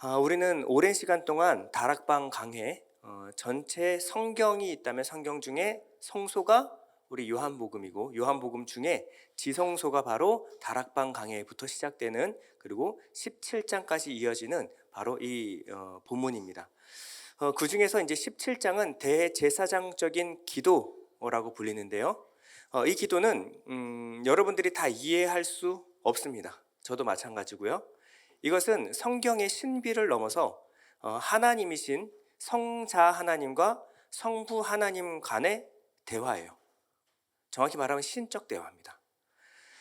우리는 오랜 시간 동안 다락방 강해 전체 성경이 있다면 성경 중에 성소가 우리 요한복음이고 요한복음 중에 지성소가 바로 다락방 강해부터 시작되는 그리고 17장까지 이어지는 바로 이 본문입니다. 그 중에서 이제 17장은 대제사장적인 기도라고 불리는데요. 이 기도는 여러분들이 다 이해할 수 없습니다. 저도 마찬가지고요. 이것은 성경의 신비를 넘어서 하나님이신 성자 하나님과 성부 하나님 간의 대화예요. 정확히 말하면 신적 대화입니다.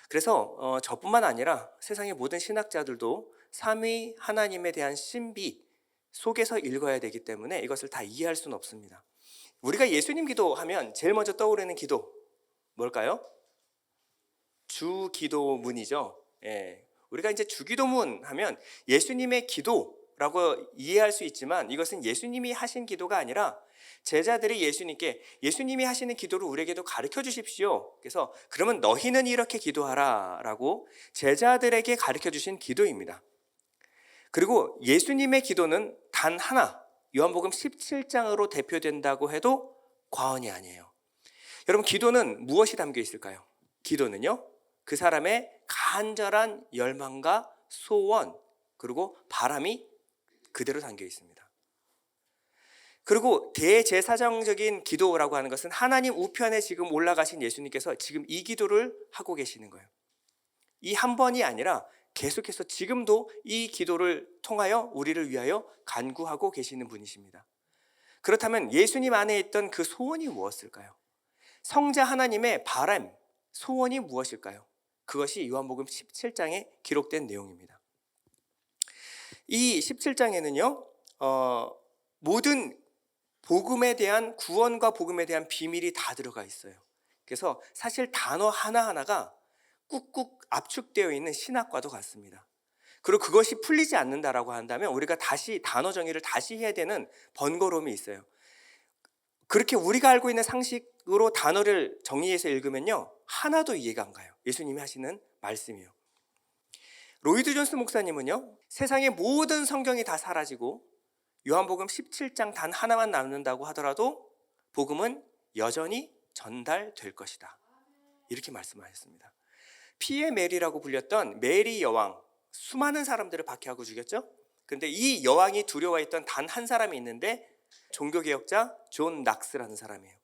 그래서 저뿐만 아니라 세상의 모든 신학자들도 삼위 하나님에 대한 신비 속에서 읽어야 되기 때문에 이것을 다 이해할 수는 없습니다. 우리가 예수님 기도하면 제일 먼저 떠오르는 기도 뭘까요? 주기도문이죠. 예. 우리가 이제 주기도문 하면 예수님의 기도라고 이해할 수 있지만 이것은 예수님이 하신 기도가 아니라 제자들이 예수님께 예수님이 하시는 기도를 우리에게도 가르쳐 주십시오. 그래서 그러면 너희는 이렇게 기도하라 라고 제자들에게 가르쳐 주신 기도입니다. 그리고 예수님의 기도는 단 하나, 요한복음 17장으로 대표된다고 해도 과언이 아니에요. 여러분, 기도는 무엇이 담겨 있을까요? 기도는요, 그 사람의 간절한 열망과 소원 그리고 바람이 그대로 담겨 있습니다. 그리고 대제사장적인 기도라고 하는 것은 하나님 우편에 지금 올라가신 예수님께서 지금 이 기도를 하고 계시는 거예요. 이 한 번이 아니라 계속해서 지금도 이 기도를 통하여 우리를 위하여 간구하고 계시는 분이십니다. 그렇다면 예수님 안에 있던 그 소원이 무엇일까요? 성자 하나님의 바람, 소원이 무엇일까요? 그것이 요한복음 17장에 기록된 내용입니다. 이 17장에는요, 모든 복음에 대한 구원과 복음에 대한 비밀이 다 들어가 있어요. 그래서 사실 단어 하나하나가 꾹꾹 압축되어 있는 신학과도 같습니다. 그리고 그것이 풀리지 않는다라고 한다면 우리가 다시 단어 정의를 다시 해야 되는 번거로움이 있어요. 그렇게 우리가 알고 있는 상식으로 단어를 정리해서 읽으면요, 하나도 이해가 안 가요. 예수님이 하시는 말씀이요. 로이드 존스 목사님은요, 세상의 모든 성경이 다 사라지고 요한복음 17장 단 하나만 남는다고 하더라도 복음은 여전히 전달될 것이다, 이렇게 말씀하셨습니다. 피의 메리라고 불렸던 메리 여왕, 수많은 사람들을 박해하고 죽였죠. 그런데 이 여왕이 두려워했던 단 한 사람이 있는데 종교개혁자 존 낙스라는 사람이에요.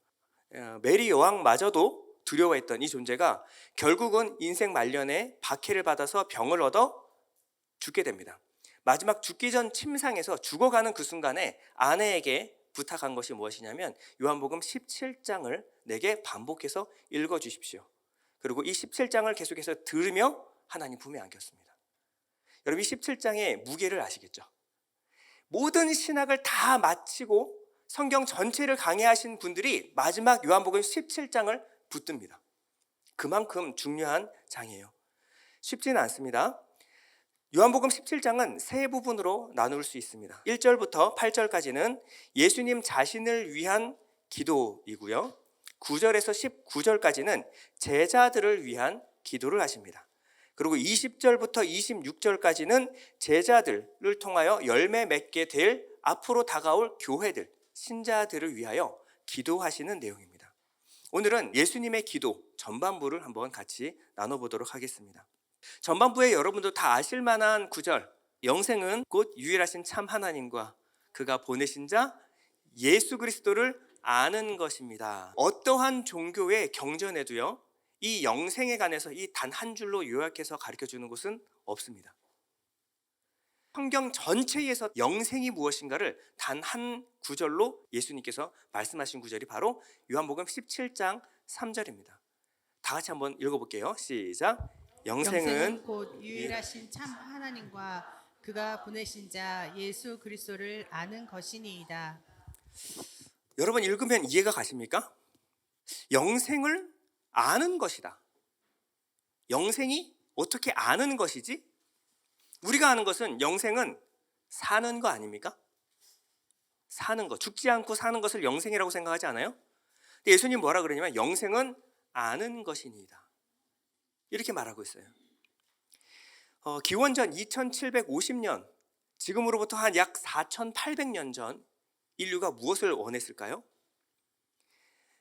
메리 여왕마저도 두려워했던 이 존재가 결국은 인생 말년에 박해를 받아서 병을 얻어 죽게 됩니다. 마지막 죽기 전 침상에서 죽어가는 그 순간에 아내에게 부탁한 것이 무엇이냐면 요한복음 17장을 내게 반복해서 읽어주십시오. 그리고 이 17장을 계속해서 들으며 하나님 품에 안겼습니다. 여러분, 이 17장의 무게를 아시겠죠? 모든 신학을 다 마치고 성경 전체를 강해하신 분들이 마지막 요한복음 17장을 붙듭니다. 그만큼 중요한 장이에요. 쉽지는 않습니다. 요한복음 17장은 세 부분으로 나눌 수 있습니다. 1절부터 8절까지는 예수님 자신을 위한 기도이고요. 9절에서 19절까지는 제자들을 위한 기도를 하십니다. 그리고 20절부터 26절까지는 제자들을 통하여 열매 맺게 될 앞으로 다가올 교회들, 신자들을 위하여 기도하시는 내용입니다. 오늘은 예수님의 기도 전반부를 한번 같이 나눠보도록 하겠습니다. 전반부에 여러분도 다 아실 만한 구절, 영생은 곧 유일하신 참 하나님과 그가 보내신 자 예수 그리스도를 아는 것입니다. 어떠한 종교의 경전에도요, 이 영생에 관해서 이 단 한 줄로 요약해서 가르쳐주는 것은 없습니다. 성경 전체에서 영생이 무엇인가를 단 한 구절로 예수님께서 말씀하신 구절이 바로 요한복음 17장 3절입니다. 다 같이 한번 읽어볼게요. 시작. 영생은 곧 유일하신 참 하나님과 그가 보내신 자 예수 그리스도를 아는 것이니이다. 여러분, 읽으면 이해가 가십니까? 영생을 아는 것이다. 영생이 어떻게 아는 것이지? 우리가 아는 것은 영생은 사는 거 아닙니까? 사는 거, 죽지 않고 사는 것을 영생이라고 생각하지 않아요? 근데 예수님 뭐라 그러냐면 영생은 아는 것이니이다, 이렇게 말하고 있어요. 기원전 2750년 지금으로부터 한 약 4,800년 전 인류가 무엇을 원했을까요?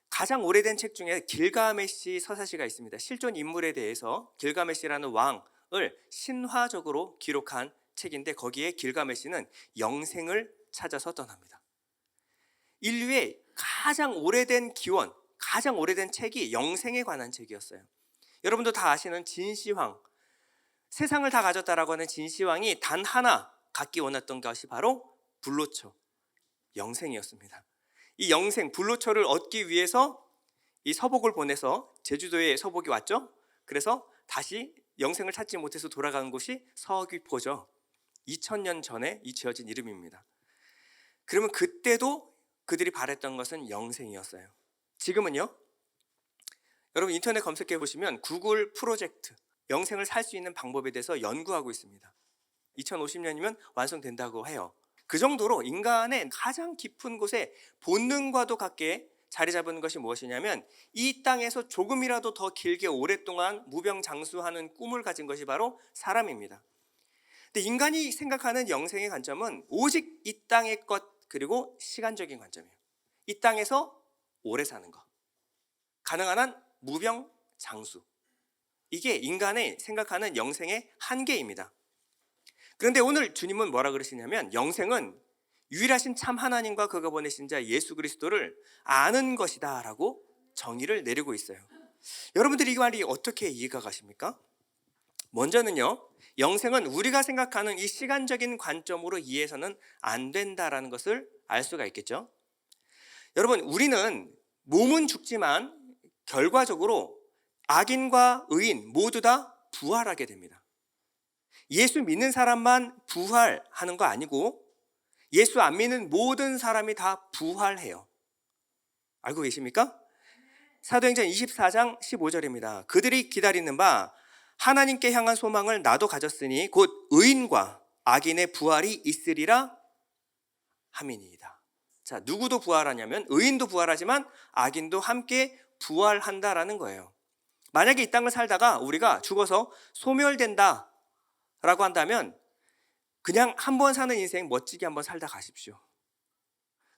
가장 오래된 책 중에 길가메시 서사시가 있습니다. 실존 인물에 대해서 길가메시라는 왕을 신화적으로 기록한 책인데 거기에 길가메시는 영생을 찾아서 떠납니다. 인류의 가장 오래된 기원, 가장 오래된 책이 영생에 관한 책이었어요. 여러분도 다 아시는 진시황, 세상을 다 가졌다라고 하는 진시황이 단 하나 갖기 원했던 것이 바로 불로초, 영생이었습니다. 이 영생, 불로초를 얻기 위해서 이 서복을 보내서 제주도에 서복이 왔죠. 그래서 다시 영생을 찾지 못해서 돌아간 곳이 서귀포죠. 2000년 전에 지어진 이름입니다. 그러면 그때도 그들이 바랬던 것은 영생이었어요. 지금은요? 여러분 인터넷 검색해 보시면 구글 프로젝트, 영생을 살 수 있는 방법에 대해서 연구하고 있습니다. 2050년이면 완성된다고 해요. 그 정도로 인간의 가장 깊은 곳에 본능과도 같게 자리 잡은 것이 무엇이냐면 이 땅에서 조금이라도 더 길게 오랫동안 무병장수하는 꿈을 가진 것이 바로 사람입니다. 근데 인간이 생각하는 영생의 관점은 오직 이 땅의 것 그리고 시간적인 관점이에요. 이 땅에서 오래 사는 것, 가능한 한 무병장수, 이게 인간의 생각하는 영생의 한계입니다. 그런데 오늘 주님은 뭐라 그러시냐면 영생은 유일하신 참 하나님과 그가 보내신 자 예수 그리스도를 아는 것이다 라고 정의를 내리고 있어요. 여러분들이 이 말이 어떻게 이해가 가십니까? 먼저는요, 영생은 우리가 생각하는 이 시간적인 관점으로 이해해서는 안 된다라는 것을 알 수가 있겠죠. 여러분, 우리는 몸은 죽지만 결과적으로 악인과 의인 모두 다 부활하게 됩니다. 예수 믿는 사람만 부활하는 거 아니고 예수 안 믿는 모든 사람이 다 부활해요. 알고 계십니까? 사도행전 24장 15절입니다. 그들이 기다리는 바 하나님께 향한 소망을 나도 가졌으니 곧 의인과 악인의 부활이 있으리라 함이니이다. 자, 누구도 부활하냐면 의인도 부활하지만 악인도 함께 부활한다라는 거예요. 만약에 이 땅을 살다가 우리가 죽어서 소멸된다 라고 한다면 그냥 한 번 사는 인생 멋지게 한번 살다 가십시오.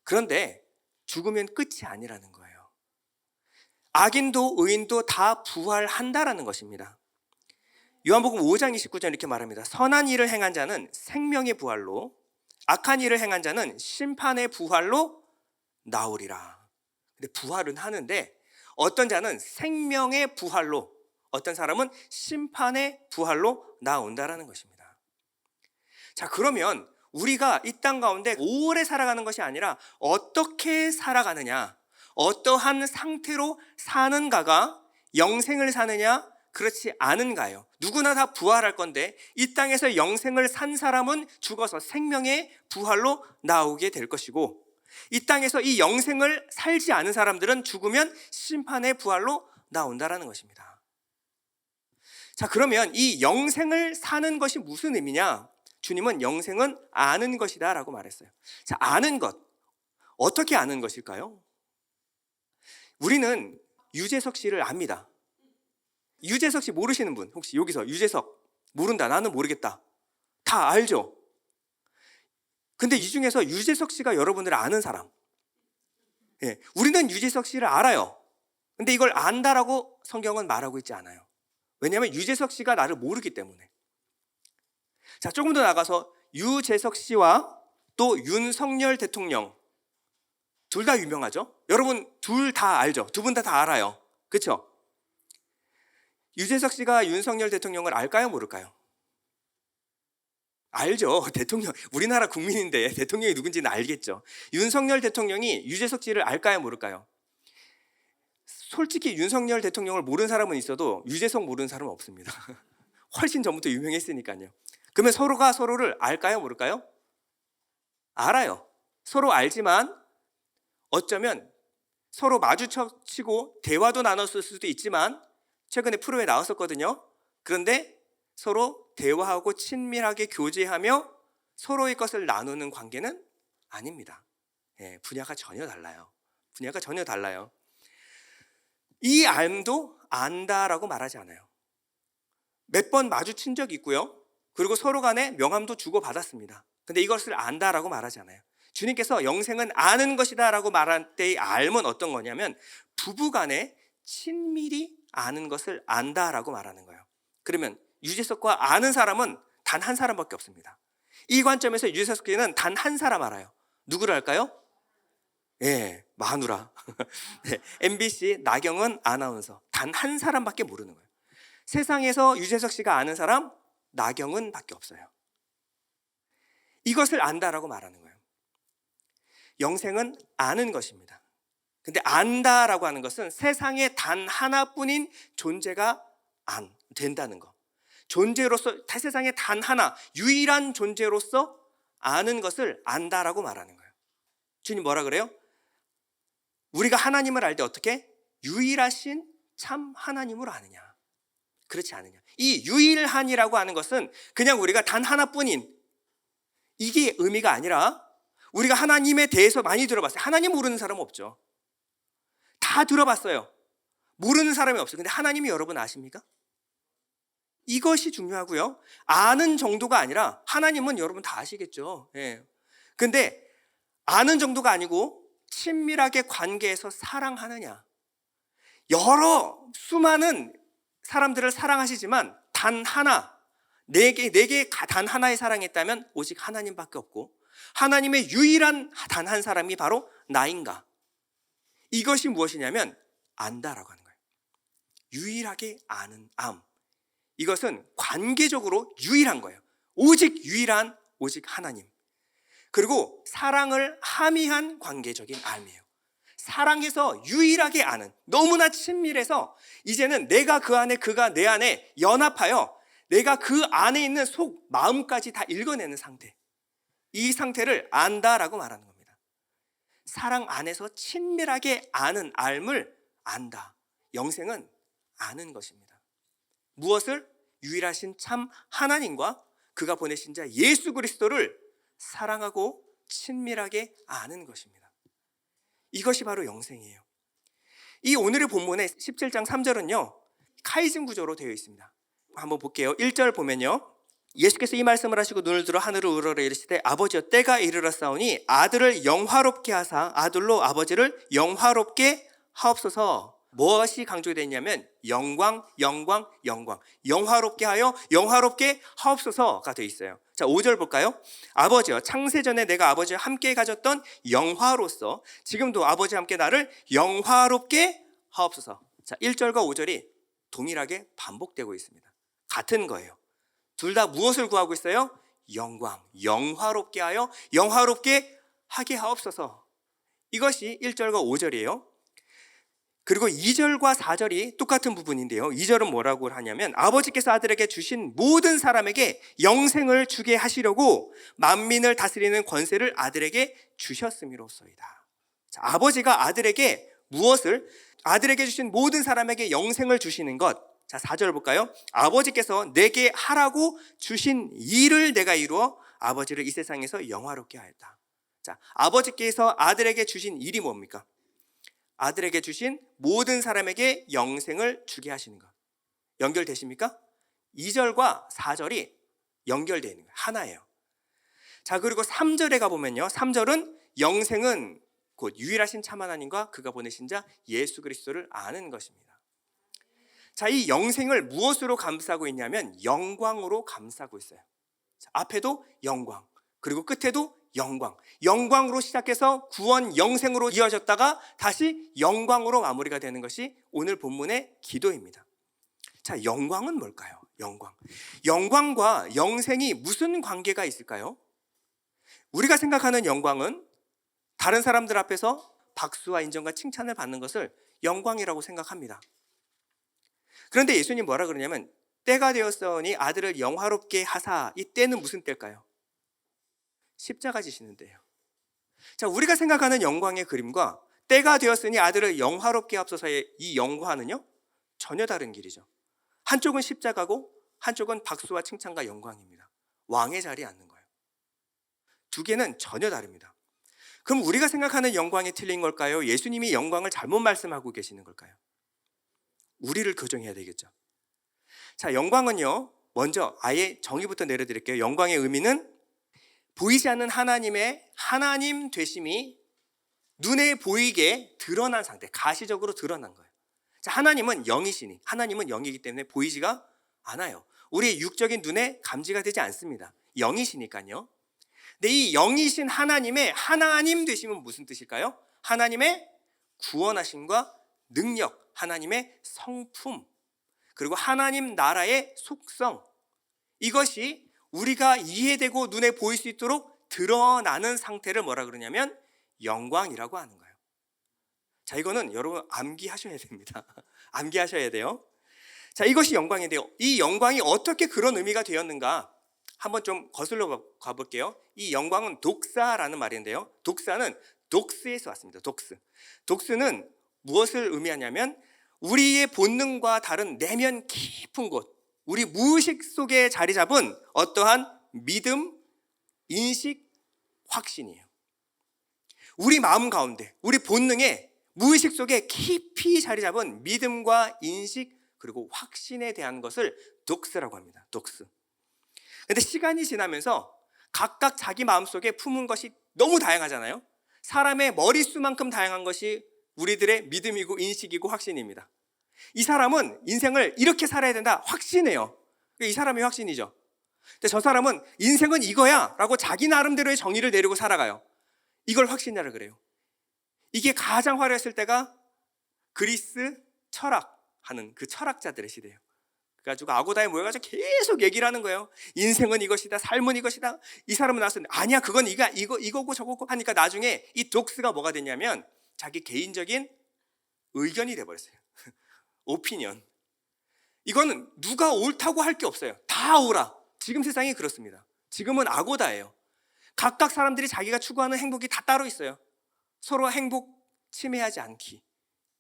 그런데 죽으면 끝이 아니라는 거예요. 악인도 의인도 다 부활한다라는 것입니다. 요한복음 5장 29절 이렇게 말합니다. 선한 일을 행한 자는 생명의 부활로, 악한 일을 행한 자는 심판의 부활로 나오리라. 근데 부활은 하는데 어떤 자는 생명의 부활로, 어떤 사람은 심판의 부활로 나온다라는 것입니다. 자, 그러면 우리가 이 땅 가운데 오래 살아가는 것이 아니라 어떻게 살아가느냐, 어떠한 상태로 사는가가 영생을 사느냐, 그렇지 않은가요? 누구나 다 부활할 건데 이 땅에서 영생을 산 사람은 죽어서 생명의 부활로 나오게 될 것이고, 이 땅에서 이 영생을 살지 않은 사람들은 죽으면 심판의 부활로 나온다라는 것입니다. 자, 그러면 이 영생을 사는 것이 무슨 의미냐? 주님은 영생은 아는 것이다 라고 말했어요. 자, 아는 것, 어떻게 아는 것일까요? 우리는 유재석 씨를 압니다. 유재석 씨 모르시는 분, 혹시 여기서 유재석 모른다, 나는 모르겠다, 다 알죠? 근데 이 중에서 유재석 씨가 여러분들을 아는 사람, 우리는 유재석 씨를 알아요. 근데 이걸 안다라고 성경은 말하고 있지 않아요. 왜냐하면 유재석 씨가 나를 모르기 때문에. 자, 조금 더 나가서 유재석 씨와 또 윤석열 대통령 둘 다 유명하죠? 여러분 둘 다 알죠? 두 분 다 알아요. 그렇죠? 유재석 씨가 윤석열 대통령을 알까요? 모를까요? 알죠. 대통령, 우리나라 국민인데 대통령이 누군지는 알겠죠. 윤석열 대통령이 유재석 씨를 알까요? 모를까요? 솔직히 윤석열 대통령을 모르는 사람은 있어도 유재석 모르는 사람은 없습니다. 훨씬 전부터 유명했으니까요. 그러면 서로가 서로를 알까요? 모를까요? 알아요. 서로 알지만 어쩌면 서로 마주치고 대화도 나눴을 수도 있지만 최근에 프로에 나왔었거든요. 그런데 서로 대화하고 친밀하게 교제하며 서로의 것을 나누는 관계는 아닙니다. 분야가 전혀 달라요. 분야가 전혀 달라요. 이 알도 안다라고 말하지 않아요. 몇 번 마주친 적이 있고요. 그리고 서로 간에 명함도 주고받았습니다. 근데 이것을 안다라고 말하지 않아요. 주님께서 영생은 아는 것이다라고 말할 때의 알은 어떤 거냐면 부부간에 친밀히 아는 것을 안다라고 말하는 거예요. 그러면 유재석과 아는 사람은 단 한 사람밖에 없습니다. 이 관점에서 유재석 씨는 단 한 사람 알아요. 누구를 알까요? 예, 마누라. 네, MBC 나경은 아나운서. 단 한 사람밖에 모르는 거예요. 세상에서 유재석 씨가 아는 사람 나경은 밖에 없어요. 이것을 안다라고 말하는 거예요. 영생은 아는 것입니다. 근데 안다라고 하는 것은 세상에 단 하나뿐인 존재가 안 된다는 거. 존재로서 세상에 단 하나 유일한 존재로서 아는 것을 안다라고 말하는 거예요. 주님 뭐라 그래요? 우리가 하나님을 알 때 어떻게? 유일하신 참 하나님으로 아느냐? 그렇지 않느냐? 이 유일한이라고 하는 것은 그냥 우리가 단 하나뿐인 이게 의미가 아니라 우리가 하나님에 대해서 많이 들어봤어요. 하나님 모르는 사람은 없죠. 다 들어봤어요. 모르는 사람이 없어요. 근데 하나님이 여러분 아십니까? 이것이 중요하고요. 아는 정도가 아니라 하나님은 여러분 다 아시겠죠. 예. 근데 아는 정도가 아니고 친밀하게 관계에서 사랑하느냐. 여러 수많은 사람들을 사랑하시지만 단 하나, 내게 단 하나의 사랑했다면 오직 하나님밖에 없고 하나님의 유일한 단 한 사람이 바로 나인가. 이것이 무엇이냐면 안다라고 하는 거예요. 유일하게 아는 암. 이것은 관계적으로 유일한 거예요. 오직 유일한 오직 하나님. 그리고 사랑을 함의한 관계적인 암이에요. 사랑해서 유일하게 아는, 너무나 친밀해서 이제는 내가 그 안에 그가 내 안에 연합하여 내가 그 안에 있는 속 마음까지 다 읽어내는 상태. 이 상태를 안다라고 말하는 겁니다. 사랑 안에서 친밀하게 아는 알을 안다. 영생은 아는 것입니다. 무엇을? 유일하신 참 하나님과 그가 보내신 자 예수 그리스도를 사랑하고 친밀하게 아는 것입니다. 이것이 바로 영생이에요. 이 오늘의 본문의 17장 3절은요 카이즘 구조로 되어 있습니다. 한번 볼게요. 1절 보면요, 예수께서 이 말씀을 하시고 눈을 들어 하늘을 우러러 이르시되 아버지여 때가 이르렀사오니 아들을 영화롭게 하사 아들로 아버지를 영화롭게 하옵소서. 무엇이 강조되어 있냐면 영광, 영광, 영광. 영화롭게 하여 영화롭게 하옵소서가 되어 있어요. 자, 5절 볼까요? 아버지여 창세전에 내가 아버지와 함께 가졌던 영화로서 지금도 아버지와 함께 나를 영화롭게 하옵소서. 자, 1절과 5절이 동일하게 반복되고 있습니다. 같은 거예요. 둘 다 무엇을 구하고 있어요? 영광, 영화롭게 하여 영화롭게 하게 하옵소서. 이것이 1절과 5절이에요. 그리고 2절과 4절이 똑같은 부분인데요. 2절은 뭐라고 하냐면 아버지께서 아들에게 주신 모든 사람에게 영생을 주게 하시려고 만민을 다스리는 권세를 아들에게 주셨음이로소이다. 자, 아버지가 아들에게 무엇을? 아들에게 주신 모든 사람에게 영생을 주시는 것. 자, 4절 볼까요? 아버지께서 내게 하라고 주신 일을 내가 이루어 아버지를 이 세상에서 영화롭게 하였다. 자, 아버지께서 아들에게 주신 일이 뭡니까? 아들에게 주신 모든 사람에게 영생을 주게 하시는 것. 연결되십니까? 2절과 4절이 연결되어 있는 거예요. 하나예요. 자, 그리고 3절에 가보면요, 3절은 영생은 곧 유일하신 참 하나님과 그가 보내신 자 예수 그리스도를 아는 것입니다. 자, 이 영생을 무엇으로 감싸고 있냐면 영광으로 감싸고 있어요. 자, 앞에도 영광, 그리고 끝에도 영광. 영광으로 시작해서 구원 영생으로 이어졌다가 다시 영광으로 마무리가 되는 것이 오늘 본문의 기도입니다. 자, 영광은 뭘까요? 영광. 영광과 영생이 무슨 관계가 있을까요? 우리가 생각하는 영광은 다른 사람들 앞에서 박수와 인정과 칭찬을 받는 것을 영광이라고 생각합니다. 그런데 예수님 뭐라 그러냐면 때가 되었으니 아들을 영화롭게 하사. 이 때는 무슨 때일까요? 십자가 지시는 때예요. 자, 우리가 생각하는 영광의 그림과 때가 되었으니 아들을 영화롭게 하옵소서의 이 영광은요 전혀 다른 길이죠. 한쪽은 십자가고 한쪽은 박수와 칭찬과 영광입니다. 왕의 자리에 앉는 거예요. 두 개는 전혀 다릅니다. 그럼 우리가 생각하는 영광이 틀린 걸까요? 예수님이 영광을 잘못 말씀하고 계시는 걸까요? 우리를 교정해야 되겠죠. 자, 영광은요 먼저 아예 정의부터 내려드릴게요. 영광의 의미는 보이지 않는 하나님의 하나님 되심이 눈에 보이게 드러난 상태, 가시적으로 드러난 거예요. 자, 하나님은 영이시니, 하나님은 영이기 때문에 보이지가 않아요. 우리의 육적인 눈에 감지가 되지 않습니다. 영이시니까요. 근데 이 영이신 하나님의 하나님 되심은 무슨 뜻일까요? 하나님의 구원하심과 능력, 하나님의 성품, 그리고 하나님 나라의 속성, 이것이 우리가 이해되고 눈에 보일 수 있도록 드러나는 상태를 뭐라 그러냐면 영광이라고 하는 거예요. 자, 이거는 여러분 암기하셔야 됩니다. 암기하셔야 돼요. 자, 이것이 영광인데요. 이 영광이 어떻게 그런 의미가 되었는가 한번 좀 거슬러 가볼게요. 이 영광은 독사라는 말인데요. 독사는 독스에서 왔습니다. 독스. 독스는 무엇을 의미하냐면 우리의 본능과 다른 내면 깊은 곳, 우리 무의식 속에 자리 잡은 어떠한 믿음, 인식, 확신이에요. 우리 마음 가운데, 우리 본능에 무의식 속에 깊이 자리 잡은 믿음과 인식, 그리고 확신에 대한 것을 독스라고 합니다. 독스. 근데 시간이 지나면서 각각 자기 마음속에 품은 것이 너무 다양하잖아요. 사람의 머릿수만큼 다양한 것이 우리들의 믿음이고 인식이고 확신입니다. 이 사람은 인생을 이렇게 살아야 된다 확신해요. 이 사람이 확신이죠. 근데 저 사람은 인생은 이거야 라고 자기 나름대로의 정의를 내리고 살아가요. 이걸 확신이라 그래요. 이게 가장 화려했을 때가 그리스 철학하는 그 철학자들의 시대예요. 그래가지고 아고다에 모여가지고 계속 얘기를 하는 거예요. 인생은 이것이다, 삶은 이것이다. 이 사람은 나서 아니야, 그건 이거고 저거고 하니까 나중에 이 독스가 뭐가 됐냐면 자기 개인적인 의견이 돼버렸어요. 오피니언. 이거는 누가 옳다고 할 게 없어요. 다 옳아. 지금 세상이 그렇습니다. 지금은 아고다예요. 각각 사람들이 자기가 추구하는 행복이 다 따로 있어요. 서로 행복 침해하지 않기.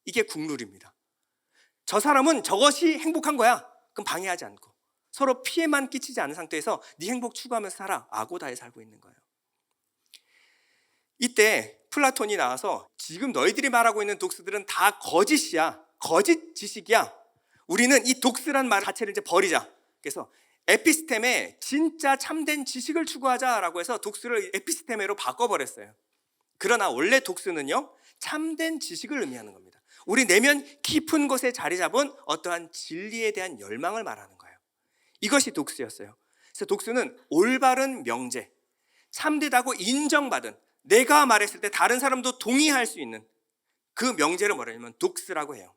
이게 국룰입니다. 저 사람은 저것이 행복한 거야. 그럼 방해하지 않고 서로 피해만 끼치지 않은 상태에서 네 행복 추구하면서 살아. 아고다에 살고 있는 거예요. 이때 플라톤이 나와서 지금 너희들이 말하고 있는 독스들은 다 거짓이야. 거짓 지식이야. 우리는 이 독스란 말 자체를 이제 버리자. 그래서 에피스템에 진짜 참된 지식을 추구하자라고 해서 독스를 에피스테메로 바꿔버렸어요. 그러나 원래 독스는요, 참된 지식을 의미하는 겁니다. 우리 내면 깊은 곳에 자리 잡은 어떠한 진리에 대한 열망을 말하는 거예요. 이것이 독스였어요. 그래서 독스는 올바른 명제, 참되다고 인정받은, 내가 말했을 때 다른 사람도 동의할 수 있는 그 명제를 뭐라냐면 독스라고 해요.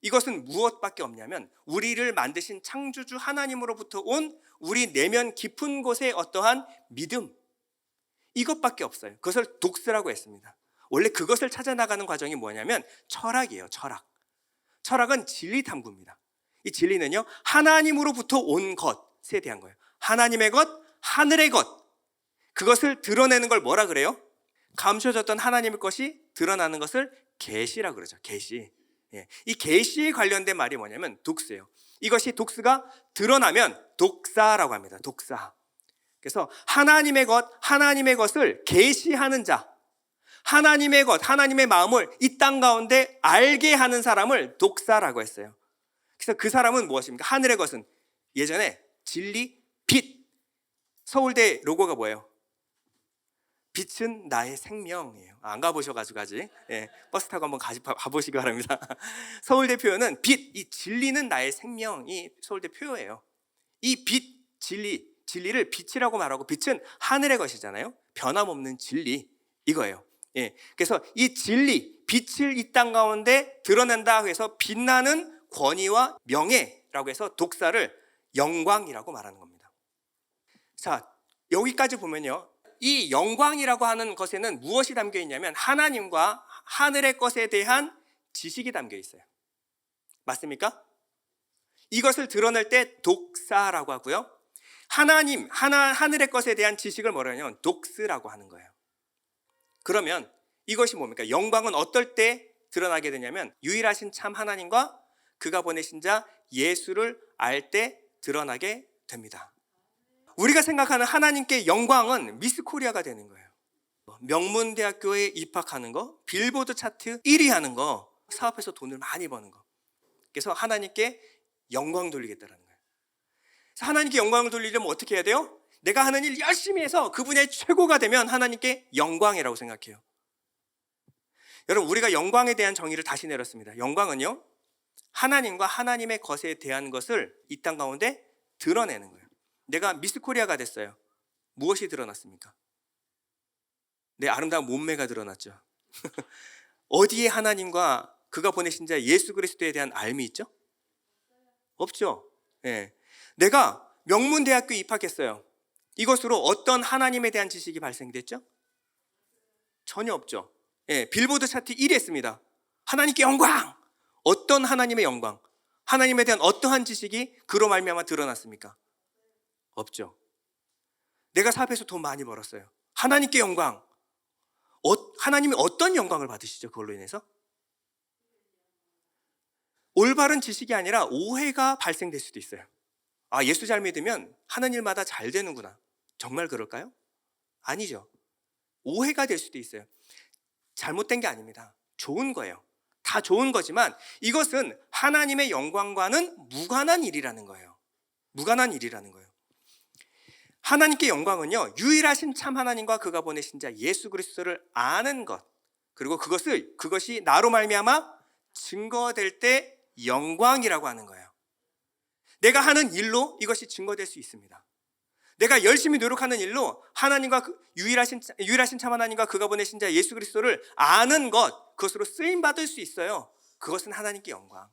이것은 무엇밖에 없냐면 우리를 만드신 창조주 하나님으로부터 온 우리 내면 깊은 곳의 어떠한 믿음, 이것밖에 없어요. 그것을 독스라고 했습니다. 원래 그것을 찾아나가는 과정이 뭐냐면 철학이에요. 철학은 진리 탐구입니다. 이 진리는요, 하나님으로부터 온 것에 대한 거예요. 하나님의 것, 하늘의 것, 그것을 드러내는 걸 뭐라 그래요? 감춰졌던 하나님의 것이 드러나는 것을 계시라고 그러죠. 계시. 이 계시에 관련된 말이 뭐냐면 독스예요. 이것이 독스가 드러나면 독사라고 합니다. 독사. 그래서 하나님의 것을 계시하는 자, 하나님의 것, 하나님의 마음을 이 땅 가운데 알게 하는 사람을 독사라고 했어요. 그래서 그 사람은 무엇입니까? 하늘의 것은 예전에 진리, 빛. 서울대 로고가 뭐예요? 빛은 나의 생명이에요. 안 가보셔가지고 아직 버스 타고 한번 가보시기 바랍니다. 서울대 표어는 빛, 이 진리는 나의 생명이 서울대 표어예요. 이 빛, 진리를 빛이라고 말하고 빛은 하늘의 것이잖아요. 변함없는 진리, 이거예요. 그래서 이 진리, 빛을 이 땅 가운데 드러낸다 해서 빛나는 권위와 명예라고 해서 독사를 영광이라고 말하는 겁니다. 자, 여기까지 보면요, 이 영광이라고 하는 것에는 무엇이 담겨 있냐면 하나님과 하늘의 것에 대한 지식이 담겨 있어요. 맞습니까? 이것을 드러낼 때 독사라고 하고요, 하늘의 것에 대한 지식을 뭐라 하냐면 독스라고 하는 거예요. 그러면 이것이 뭡니까? 영광은 어떨 때 드러나게 되냐면 유일하신 참 하나님과 그가 보내신 자 예수를 알 때 드러나게 됩니다. 우리가 생각하는 하나님께 영광은 미스 코리아가 되는 거예요. 명문대학교에 입학하는 거, 빌보드 차트 1위 하는 거, 사업해서 돈을 많이 버는 거. 그래서 하나님께 영광 돌리겠다는 거예요. 그래서 하나님께 영광을 돌리려면 어떻게 해야 돼요? 내가 하는 일 열심히 해서 그분의 최고가 되면 하나님께 영광이라고 생각해요. 여러분, 우리가 영광에 대한 정의를 다시 내렸습니다. 영광은요, 하나님과 하나님의 것에 대한 것을 이 땅 가운데 드러내는 거예요. 내가 미스 코리아가 됐어요. 무엇이 드러났습니까? 내 아름다운 몸매가 드러났죠. 어디에 하나님과 그가 보내신 자 예수 그리스도에 대한 알미 있죠? 없죠. 예. 내가 명문대학교에 입학했어요. 이것으로 어떤 하나님에 대한 지식이 발생됐죠? 전혀 없죠. 예. 빌보드 차트 1위 했습니다. 하나님께 영광! 어떤 하나님의 영광? 하나님에 대한 어떠한 지식이 그로 말미암아 드러났습니까? 없죠. 내가 사업해서 돈 많이 벌었어요. 하나님께 영광! 하나님이 어떤 영광을 받으시죠? 그걸로 인해서? 올바른 지식이 아니라 오해가 발생될 수도 있어요. 아, 예수 잘 믿으면 하는 일마다 잘 되는구나. 정말 그럴까요? 아니죠. 오해가 될 수도 있어요. 잘못된 게 아닙니다. 좋은 거예요. 다 좋은 거지만 이것은 하나님의 영광과는 무관한 일이라는 거예요. 무관한 일이라는 거예요. 하나님께 영광은요, 유일하신 참 하나님과 그가 보내신 자 예수 그리스도를 아는 것, 그리고 그것이 나로 말미암아 증거될 때 영광이라고 하는 거예요. 내가 하는 일로 이것이 증거될 수 있습니다. 내가 열심히 노력하는 일로 하나님과 유일하신 참 하나님과 그가 보내신 자 예수 그리스도를 아는 것, 그것으로 쓰임 받을 수 있어요. 그것은 하나님께 영광.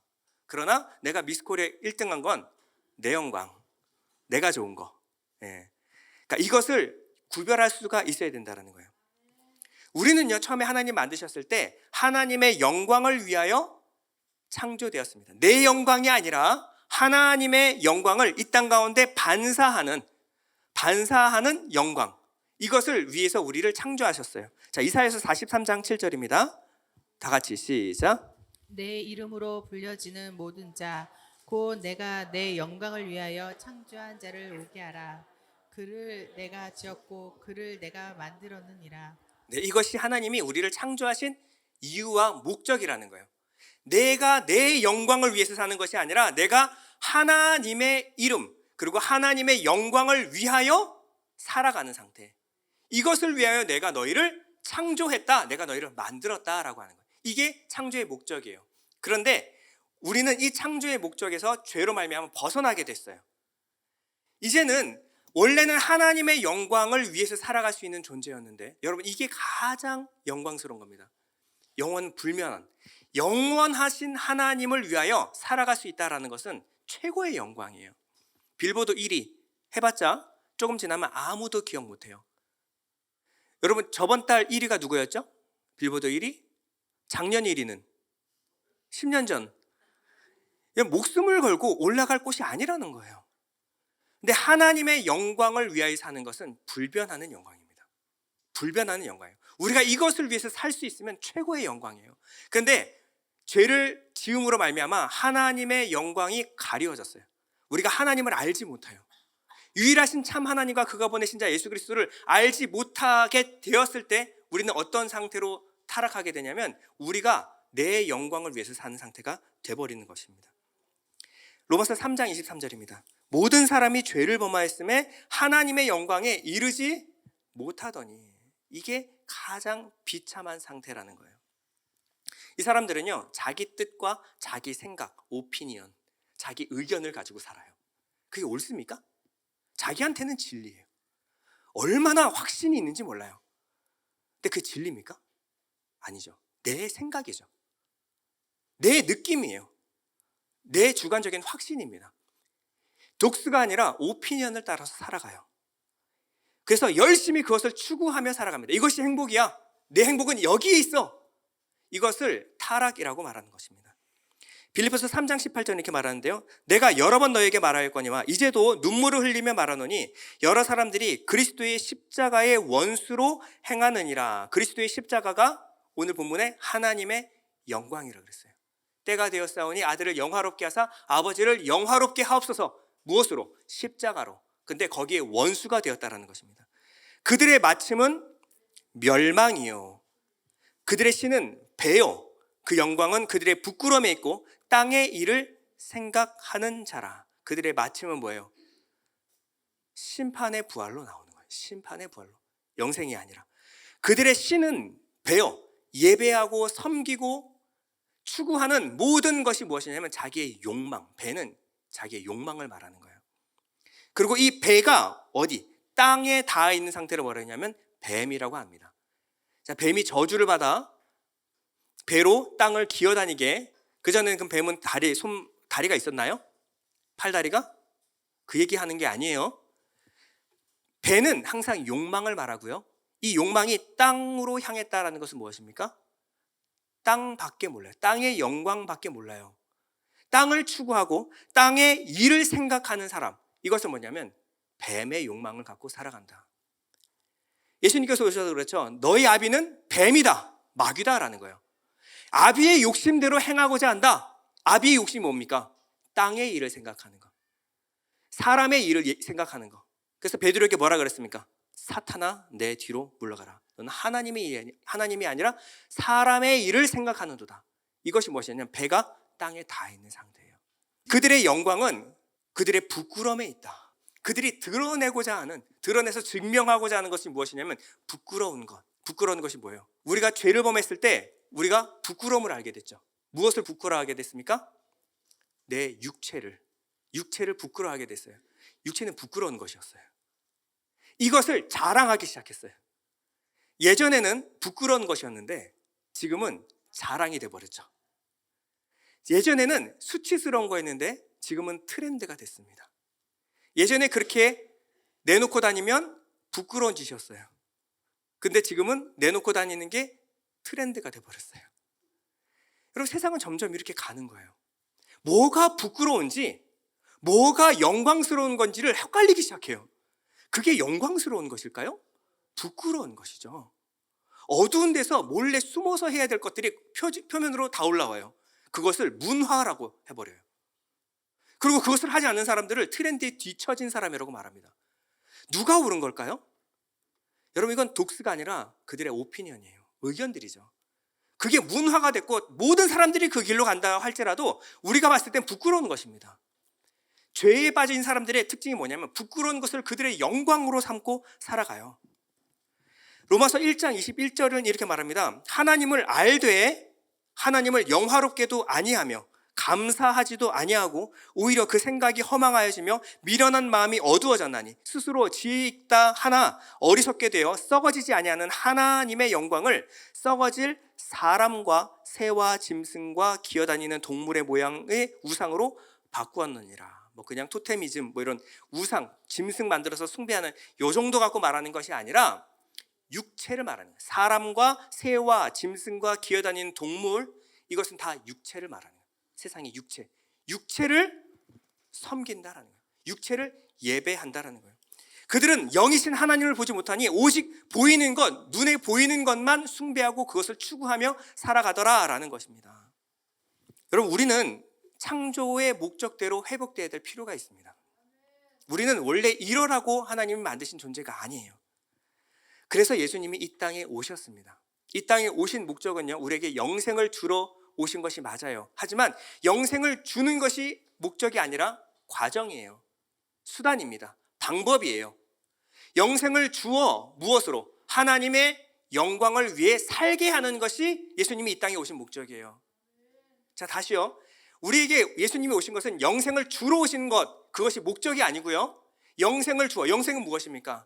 그러나 내가 미스코리아 1등한 건 내 영광, 내가 좋은 거. 예. 그러니까 이것을 구별할 수가 있어야 된다는 거예요. 우리는요, 처음에 하나님 만드셨을 때 하나님의 영광을 위하여 창조되었습니다. 내 영광이 아니라 하나님의 영광을 이 땅 가운데 반사하는 영광, 이것을 위해서 우리를 창조하셨어요. 자, 이사야서 43장 7절입니다. 다 같이 시작. 내 이름으로 불려지는 모든 자 곧 내가 내 영광을 위하여 창조한 자를 오게 하라. 그를 내가 지었고 그를 내가 만들었느니라. 네, 이것이 하나님이 우리를 창조하신 이유와 목적이라는 거예요. 내가 내 영광을 위해서 사는 것이 아니라 내가 하나님의 이름, 그리고 하나님의 영광을 위하여 살아가는 상태. 이것을 위하여 내가 너희를 창조했다, 내가 너희를 만들었다라고 하는 거예요. 이게 창조의 목적이에요. 그런데 우리는 이 창조의 목적에서 죄로 말미암아 벗어나게 됐어요. 이제는 원래는 하나님의 영광을 위해서 살아갈 수 있는 존재였는데, 여러분, 이게 가장 영광스러운 겁니다. 영원 불면한, 영원하신 하나님을 위하여 살아갈 수 있다는 것은 최고의 영광이에요. 빌보드 1위 해봤자 조금 지나면 아무도 기억 못해요. 여러분, 저번 달 1위가 누구였죠? 빌보드 1위? 작년 1위는 10년 전. 목숨을 걸고 올라갈 곳이 아니라는 거예요. 근데 하나님의 영광을 위하여 사는 것은 불변하는 영광입니다. 불변하는 영광이에요. 우리가 이것을 위해서 살 수 있으면 최고의 영광이에요. 그런데 죄를 지음으로 말미암아 하나님의 영광이 가리워졌어요. 우리가 하나님을 알지 못해요. 유일하신 참 하나님과 그가 보내신 자 예수 그리스도를 알지 못하게 되었을 때 우리는 어떤 상태로 타락하게 되냐면 우리가 내 영광을 위해서 사는 상태가 돼버리는 것입니다. 로마서 3장 23절입니다. 모든 사람이 죄를 범하였음에 하나님의 영광에 이르지 못하더니, 이게 가장 비참한 상태라는 거예요. 이 사람들은요, 자기 뜻과 자기 생각, 오피니언, 자기 의견을 가지고 살아요. 그게 옳습니까? 자기한테는 진리예요. 얼마나 확신이 있는지 몰라요. 근데 그게 진리입니까? 아니죠. 내 생각이죠. 내 느낌이에요. 내 주관적인 확신입니다. 독스가 아니라 오피니언을 따라서 살아가요. 그래서 열심히 그것을 추구하며 살아갑니다. 이것이 행복이야. 내 행복은 여기에 있어. 이것을 타락이라고 말하는 것입니다. 빌립보서 3장 18절 이렇게 말하는데요. 내가 여러 번 너에게 말하였거니와 이제도 눈물을 흘리며 말하노니 여러 사람들이 그리스도의 십자가의 원수로 행하느니라. 그리스도의 십자가가 오늘 본문에 하나님의 영광이라고 그랬어요. 때가 되었사오니 아들을 영화롭게 하사 아버지를 영화롭게 하옵소서. 무엇으로? 십자가로. 근데 거기에 원수가 되었다라는 것입니다. 그들의 마침은 멸망이요, 그들의 신은 배요, 그 영광은 그들의 부끄러움에 있고 땅의 일을 생각하는 자라. 그들의 마침은 뭐예요? 심판의 부활로 나오는 거예요. 심판의 부활로. 영생이 아니라. 그들의 신은 배요. 예배하고 섬기고 추구하는 모든 것이 무엇이냐면 자기의 욕망. 배는 자기의 욕망을 말하는 거예요. 그리고 이 배가 어디? 땅에 닿아 있는 상태를 뭐라 하냐면 뱀이라고 합니다. 자, 뱀이 저주를 받아 배로 땅을 기어다니게, 그전에는 그 뱀은 다리가 있었나요? 팔다리가? 그 얘기하는 게 아니에요. 배는 항상 욕망을 말하고요. 이 욕망이 땅으로 향했다라는 것은 무엇입니까? 땅밖에 몰라요. 땅의 영광밖에 몰라요. 땅을 추구하고 땅의 일을 생각하는 사람, 이것은 뭐냐면 뱀의 욕망을 갖고 살아간다. 예수님께서 오셔서 그렇죠. 너희 아비는 뱀이다, 마귀다라는 거예요. 아비의 욕심대로 행하고자 한다. 아비의 욕심이 뭡니까? 땅의 일을 생각하는 거, 사람의 일을 생각하는 거. 그래서 베드로에게 뭐라 그랬습니까? 사탄아, 내 뒤로 물러가라. 너는 하나님이 아니라 사람의 일을 생각하는도다. 이것이 무엇이냐면 배가 땅에 닿아 있는 상태예요. 그들의 영광은 그들의 부끄러움에 있다. 그들이 드러내서 증명하고자 하는 것이 무엇이냐면 부끄러운 것. 부끄러운 것이 뭐예요? 우리가 죄를 범했을 때 우리가 부끄러움을 알게 됐죠. 무엇을 부끄러워하게 됐습니까? 내 육체를 부끄러워하게 됐어요. 육체는 부끄러운 것이었어요. 이것을 자랑하기 시작했어요. 예전에는 부끄러운 것이었는데 지금은 자랑이 돼버렸죠. 예전에는 수치스러운 거였는데 지금은 트렌드가 됐습니다. 예전에 그렇게 내놓고 다니면 부끄러운 짓이었어요. 근데 지금은 내놓고 다니는 게 트렌드가 돼버렸어요. 여러분, 세상은 점점 이렇게 가는 거예요. 뭐가 부끄러운지, 뭐가 영광스러운 건지를 헷갈리기 시작해요. 그게 영광스러운 것일까요? 부끄러운 것이죠. 어두운 데서 몰래 숨어서 해야 될 것들이 표면으로 다 올라와요. 그것을 문화라고 해버려요. 그리고 그것을 하지 않는 사람들을 트렌드에 뒤처진 사람이라고 말합니다. 누가 옳은 걸까요? 여러분, 이건 독스가 아니라 그들의 오피니언이에요. 의견들이죠. 그게 문화가 됐고 모든 사람들이 그 길로 간다 할지라도 우리가 봤을 땐 부끄러운 것입니다. 죄에 빠진 사람들의 특징이 뭐냐면 부끄러운 것을 그들의 영광으로 삼고 살아가요. 로마서 1장 21절은 이렇게 말합니다. 하나님을 알되 하나님을 영화롭게도 아니하며 감사하지도 아니하고 오히려 그 생각이 허망하여지며 미련한 마음이 어두워졌나니 스스로 지혜 있다 하나 어리석게 되어 썩어지지 아니하는 하나님의 영광을 썩어질 사람과 새와 짐승과 기어다니는 동물의 모양의 우상으로 바꾸었느니라. 그냥 토테미즘, 이런 우상, 짐승 만들어서 숭배하는 요 정도 갖고 말하는 것이 아니라 육체를 말하는 거예요. 사람과 새와 짐승과 기어다니는 동물, 이것은 다 육체를 말하는 거예요. 세상의 육체를 섬긴다라는 거예요. 육체를 예배한다라는 거예요. 그들은 영이신 하나님을 보지 못하니 오직 보이는 것, 눈에 보이는 것만 숭배하고 그것을 추구하며 살아가더라라는 것입니다. 여러분, 우리는 창조의 목적대로 회복되어야 될 필요가 있습니다. 우리는 원래 이러라고 하나님이 만드신 존재가 아니에요. 그래서 예수님이 이 땅에 오셨습니다. 이 땅에 오신 목적은요, 우리에게 영생을 주러 오신 것이 맞아요. 하지만 영생을 주는 것이 목적이 아니라 과정이에요. 수단입니다. 방법이에요. 영생을 주어 무엇으로? 하나님의 영광을 위해 살게 하는 것이 예수님이 이 땅에 오신 목적이에요. 자, 다시요. 우리에게 예수님이 오신 것은 영생을 주러 오신 것, 그것이 목적이 아니고요. 영생을 주어. 영생은 무엇입니까?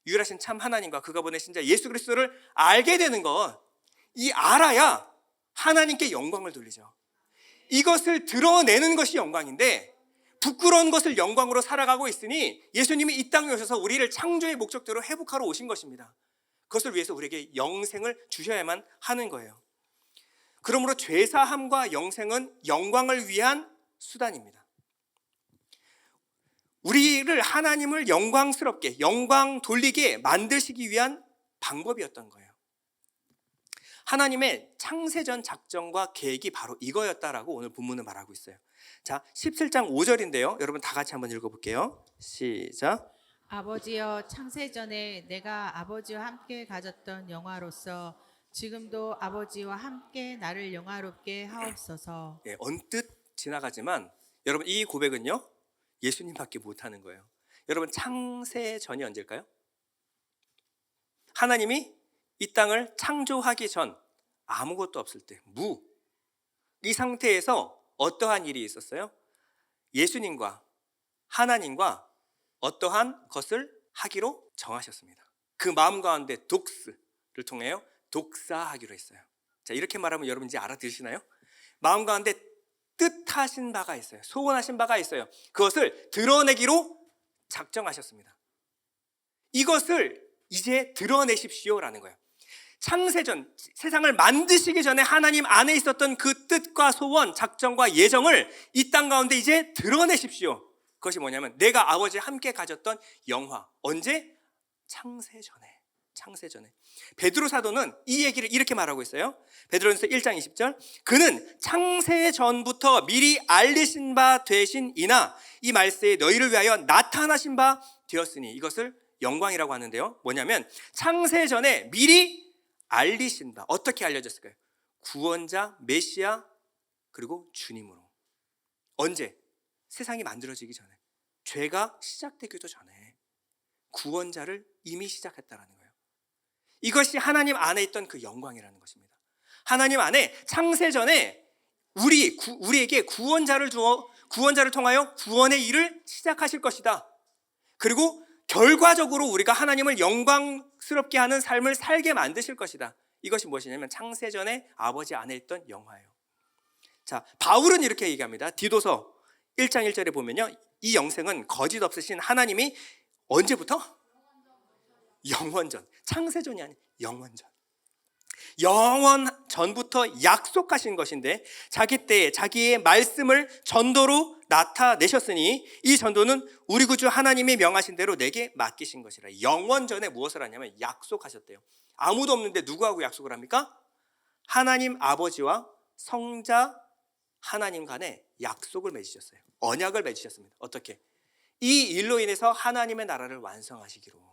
유일하신 참 하나님과 그가 보내신 자 예수 그리스도를 알게 되는 것. 이 알아야 하나님께 영광을 돌리죠. 이것을 드러내는 것이 영광인데 부끄러운 것을 영광으로 살아가고 있으니 예수님이 이 땅에 오셔서 우리를 창조의 목적대로 회복하러 오신 것입니다. 그것을 위해서 우리에게 영생을 주셔야만 하는 거예요. 그러므로 죄사함과 영생은 영광을 위한 수단입니다. 우리를 하나님을 영광스럽게, 영광 돌리게 만드시기 위한 방법이었던 거예요. 하나님의 창세전 작정과 계획이 바로 이거였다라고 오늘 본문은 말하고 있어요. 자, 17장 5절인데요. 여러분 다 같이 한번 읽어볼게요. 시작. 아버지여, 창세전에 내가 아버지와 함께 가졌던 영화로서 지금도 아버지와 함께 나를 영화롭게 하옵소서. 언뜻 지나가지만 여러분, 이 고백은요, 예수님밖에 못하는 거예요. 여러분, 창세전이 언제일까요? 하나님이 이 땅을 창조하기 전, 아무것도 없을 때, 이 상태에서 어떠한 일이 있었어요? 예수님과 하나님과 어떠한 것을 하기로 정하셨습니다. 그 마음 가운데 독스를 통하여 독사하기로 했어요. 자, 이렇게 말하면 여러분 이제 알아들으시나요? 마음 가운데 뜻하신 바가 있어요. 소원하신 바가 있어요. 그것을 드러내기로 작정하셨습니다. 이것을 이제 드러내십시오라는 거예요. 창세전, 세상을 만드시기 전에 하나님 안에 있었던 그 뜻과 소원, 작정과 예정을 이 땅 가운데 이제 드러내십시오. 그것이 뭐냐면 내가 아버지와 함께 가졌던 영화. 언제? 창세전에. 베드로 사도는 이 얘기를 이렇게 말하고 있어요. 베드로전서 1장 20절. 그는 창세전부터 미리 알리신 바 되신 이나 이 말세에 너희를 위하여 나타나신 바 되었으니, 이것을 영광이라고 하는데요. 뭐냐면 창세전에 미리 알리신 바. 어떻게 알려졌을까요? 구원자, 메시아, 그리고 주님으로. 언제? 세상이 만들어지기 전에, 죄가 시작되기도 전에 구원자를 이미 시작했다라는 거예요. 이것이 하나님 안에 있던 그 영광이라는 것입니다. 하나님 안에 창세전에 우리에게 구원자를 통하여 구원의 일을 시작하실 것이다. 그리고 결과적으로 우리가 하나님을 영광스럽게 하는 삶을 살게 만드실 것이다. 이것이 무엇이냐면 창세전에 아버지 안에 있던 영화예요. 자, 바울은 이렇게 얘기합니다. 디도서 1장 1절에 보면요, 이 영생은 거짓 없으신 하나님이 언제부터? 영원전. 창세전이 아닌 영원전. 영원 전부터 약속하신 것인데 자기 때에 자기의 말씀을 전도로 나타내셨으니 이 전도는 우리 구주 하나님이 명하신 대로 내게 맡기신 것이라. 영원전에 무엇을 하냐면 약속하셨대요. 아무도 없는데 누구하고 약속을 합니까? 하나님 아버지와 성자 하나님 간에 약속을 맺으셨어요. 언약을 맺으셨습니다. 어떻게? 이 일로 인해서 하나님의 나라를 완성하시기로,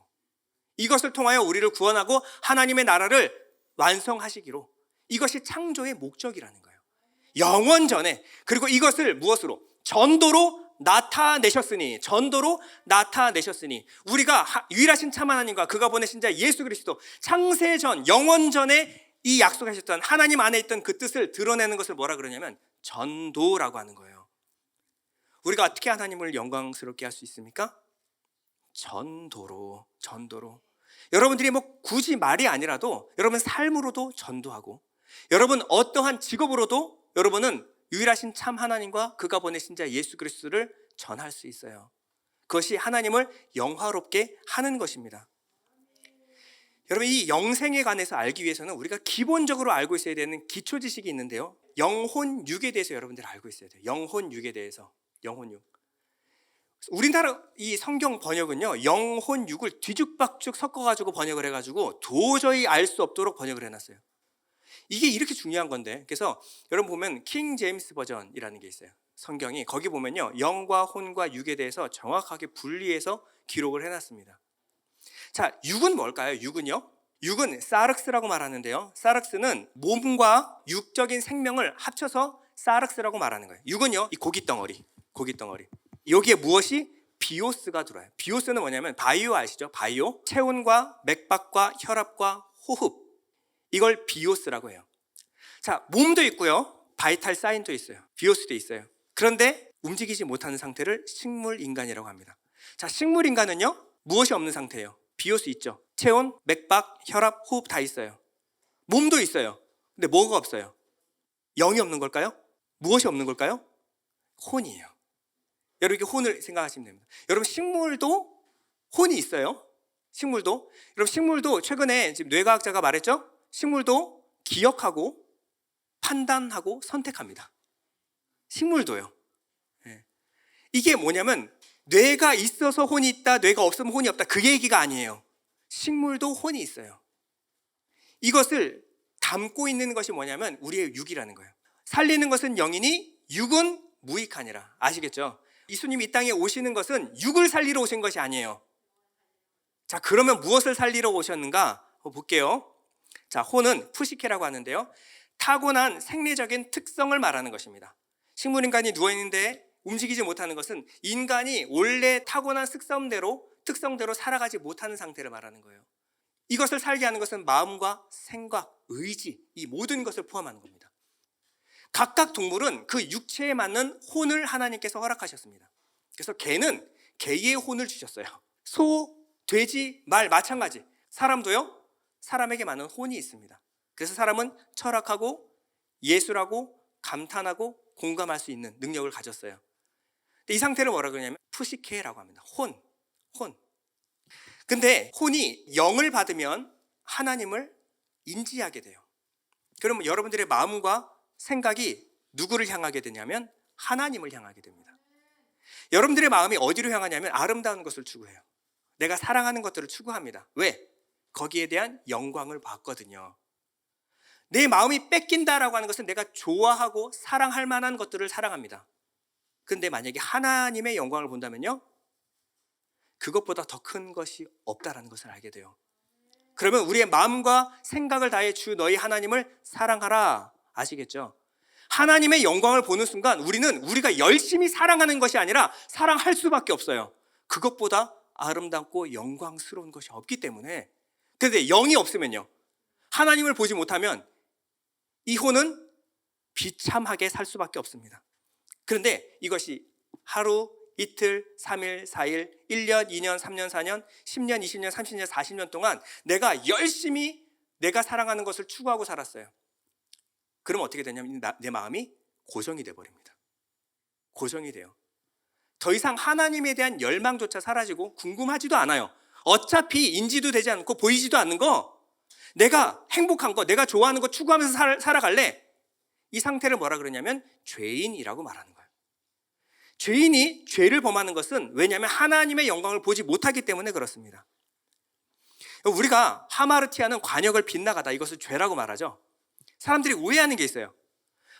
이것을 통하여 우리를 구원하고 하나님의 나라를 완성하시기로. 이것이 창조의 목적이라는 거예요. 영원전에. 그리고 이것을 무엇으로? 전도로 나타내셨으니, 우리가 유일하신 참 하나님과 그가 보내신 자 예수 그리스도, 창세전, 영원전에 이 약속하셨던 하나님 안에 있던 그 뜻을 드러내는 것을 뭐라 그러냐면 전도라고 하는 거예요. 우리가 어떻게 하나님을 영광스럽게 할 수 있습니까? 전도로. 여러분들이 뭐 굳이 말이 아니라도 여러분 삶으로도 전도하고, 여러분 어떠한 직업으로도 여러분은 유일하신 참 하나님과 그가 보내신 자 예수 그리스도를 전할 수 있어요. 그것이 하나님을 영화롭게 하는 것입니다. 여러분, 이 영생에 관해서 알기 위해서는 우리가 기본적으로 알고 있어야 되는 기초 지식이 있는데요, 영혼육에 대해서 여러분들 알고 있어야 돼요. 영혼육에 대해서. 영혼육. 우리나라 이 성경 번역은요, 영혼육을 뒤죽박죽 섞어가지고 번역을 해가지고 도저히 알 수 없도록 번역을 해놨어요. 이게 이렇게 중요한 건데, 그래서 여러분 보면 킹 제임스 버전이라는 게 있어요. 성경이 거기 보면요, 영과 혼과 육에 대해서 정확하게 분리해서 기록을 해놨습니다. 자, 육은 뭘까요? 육은 사륵스라고 말하는데요, 사륵스는 몸과 육적인 생명을 합쳐서 사륵스라고 말하는 거예요. 육은요, 이 고깃덩어리. 여기에 무엇이? 비오스가 들어와요. 비오스는 뭐냐면 바이오 아시죠? 바이오. 체온과 맥박과 혈압과 호흡, 이걸 비오스라고 해요. 자, 몸도 있고요, 바이탈 사인도 있어요. 비오스도 있어요. 그런데 움직이지 못하는 상태를 식물 인간이라고 합니다. 자, 식물 인간은요, 무엇이 없는 상태예요? 비오스 있죠. 체온, 맥박, 혈압, 호흡 다 있어요. 몸도 있어요. 근데 뭐가 없어요? 영이 없는 걸까요? 무엇이 없는 걸까요? 혼이에요. 여러분, 이렇게 혼을 생각하시면 됩니다. 여러분, 식물도 혼이 있어요. 여러분, 식물도 최근에 지금 뇌과학자가 말했죠? 식물도 기억하고 판단하고 선택합니다. 식물도요. 이게 뭐냐면 뇌가 있어서 혼이 있다, 뇌가 없으면 혼이 없다, 그 얘기가 아니에요. 식물도 혼이 있어요. 이것을 담고 있는 것이 뭐냐면 우리의 육이라는 거예요. 살리는 것은 영이니 육은 무익하니라. 아시겠죠? 예수님이 이 땅에 오시는 것은 육을 살리러 오신 것이 아니에요. 자, 그러면 무엇을 살리러 오셨는가? 볼게요. 자, 혼은 푸시케라고 하는데요, 타고난 생리적인 특성을 말하는 것입니다. 식물인간이 누워있는데 움직이지 못하는 것은 인간이 원래 타고난 특성대로 살아가지 못하는 상태를 말하는 거예요. 이것을 살게 하는 것은 마음과 생각, 의지, 이 모든 것을 포함하는 겁니다. 각각 동물은 그 육체에 맞는 혼을 하나님께서 허락하셨습니다. 그래서 개는 개의 혼을 주셨어요. 소, 돼지, 말 마찬가지. 사람도요, 사람에게 맞는 혼이 있습니다. 그래서 사람은 철학하고 예술하고 감탄하고 공감할 수 있는 능력을 가졌어요. 근데 이 상태를 뭐라 그러냐면 푸시케라고 합니다. 혼. 근데 혼이 영을 받으면 하나님을 인지하게 돼요. 그러면 여러분들의 마음과 생각이 누구를 향하게 되냐면 하나님을 향하게 됩니다. 여러분들의 마음이 어디로 향하냐면 아름다운 것을 추구해요. 내가 사랑하는 것들을 추구합니다. 왜? 거기에 대한 영광을 받거든요. 내 마음이 뺏긴다라고 하는 것은 내가 좋아하고 사랑할 만한 것들을 사랑합니다. 근데 만약에 하나님의 영광을 본다면요, 그것보다 더 큰 것이 없다라는 것을 알게 돼요. 그러면 우리의 마음과 생각을 다해 주 너희 하나님을 사랑하라. 아시겠죠? 하나님의 영광을 보는 순간 우리가 열심히 사랑하는 것이 아니라 사랑할 수밖에 없어요. 그것보다 아름답고 영광스러운 것이 없기 때문에. 그런데 영이 없으면요, 하나님을 보지 못하면 이 혼은 비참하게 살 수밖에 없습니다. 그런데 이것이 하루, 이틀, 3일, 4일, 1년, 2년, 3년, 4년, 10년, 20년, 30년, 40년 동안 내가 열심히 내가 사랑하는 것을 추구하고 살았어요. 그럼 어떻게 되냐면 내 마음이 고정이 돼버립니다. 고정이 돼요. 더 이상 하나님에 대한 열망조차 사라지고 궁금하지도 않아요. 어차피 인지도 되지 않고 보이지도 않는 거, 내가 행복한 거, 내가 좋아하는 거 추구하면서 살아갈래. 이 상태를 뭐라 그러냐면 죄인이라고 말하는 거예요. 죄인이 죄를 범하는 것은 왜냐하면 하나님의 영광을 보지 못하기 때문에 그렇습니다. 우리가 하마르티아는 관역을 빗나가다, 이것을 죄라고 말하죠. 사람들이 오해하는 게 있어요.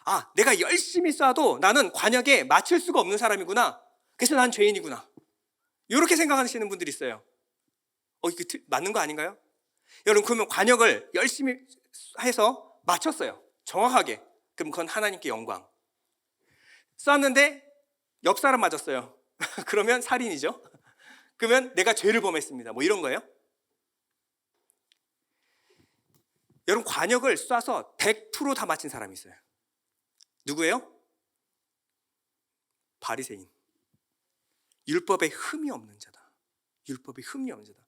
아, 내가 열심히 쏴도 나는 관역에 맞출 수가 없는 사람이구나. 그래서 난 죄인이구나. 이렇게 생각하시는 분들이 있어요. 이거 맞는 거 아닌가요? 여러분, 그러면 관역을 열심히 해서 맞췄어요. 정확하게. 그럼 그건 하나님께 영광. 쐈는데 옆 사람 맞았어요. 그러면 살인이죠. 그러면 내가 죄를 범했습니다. 뭐 이런 거예요. 여러분, 관역을 쏴서 100% 다 맞힌 사람이 있어요. 누구예요? 바리새인. 율법에 흠이 없는 자다. 율법에 흠이 없는 자다.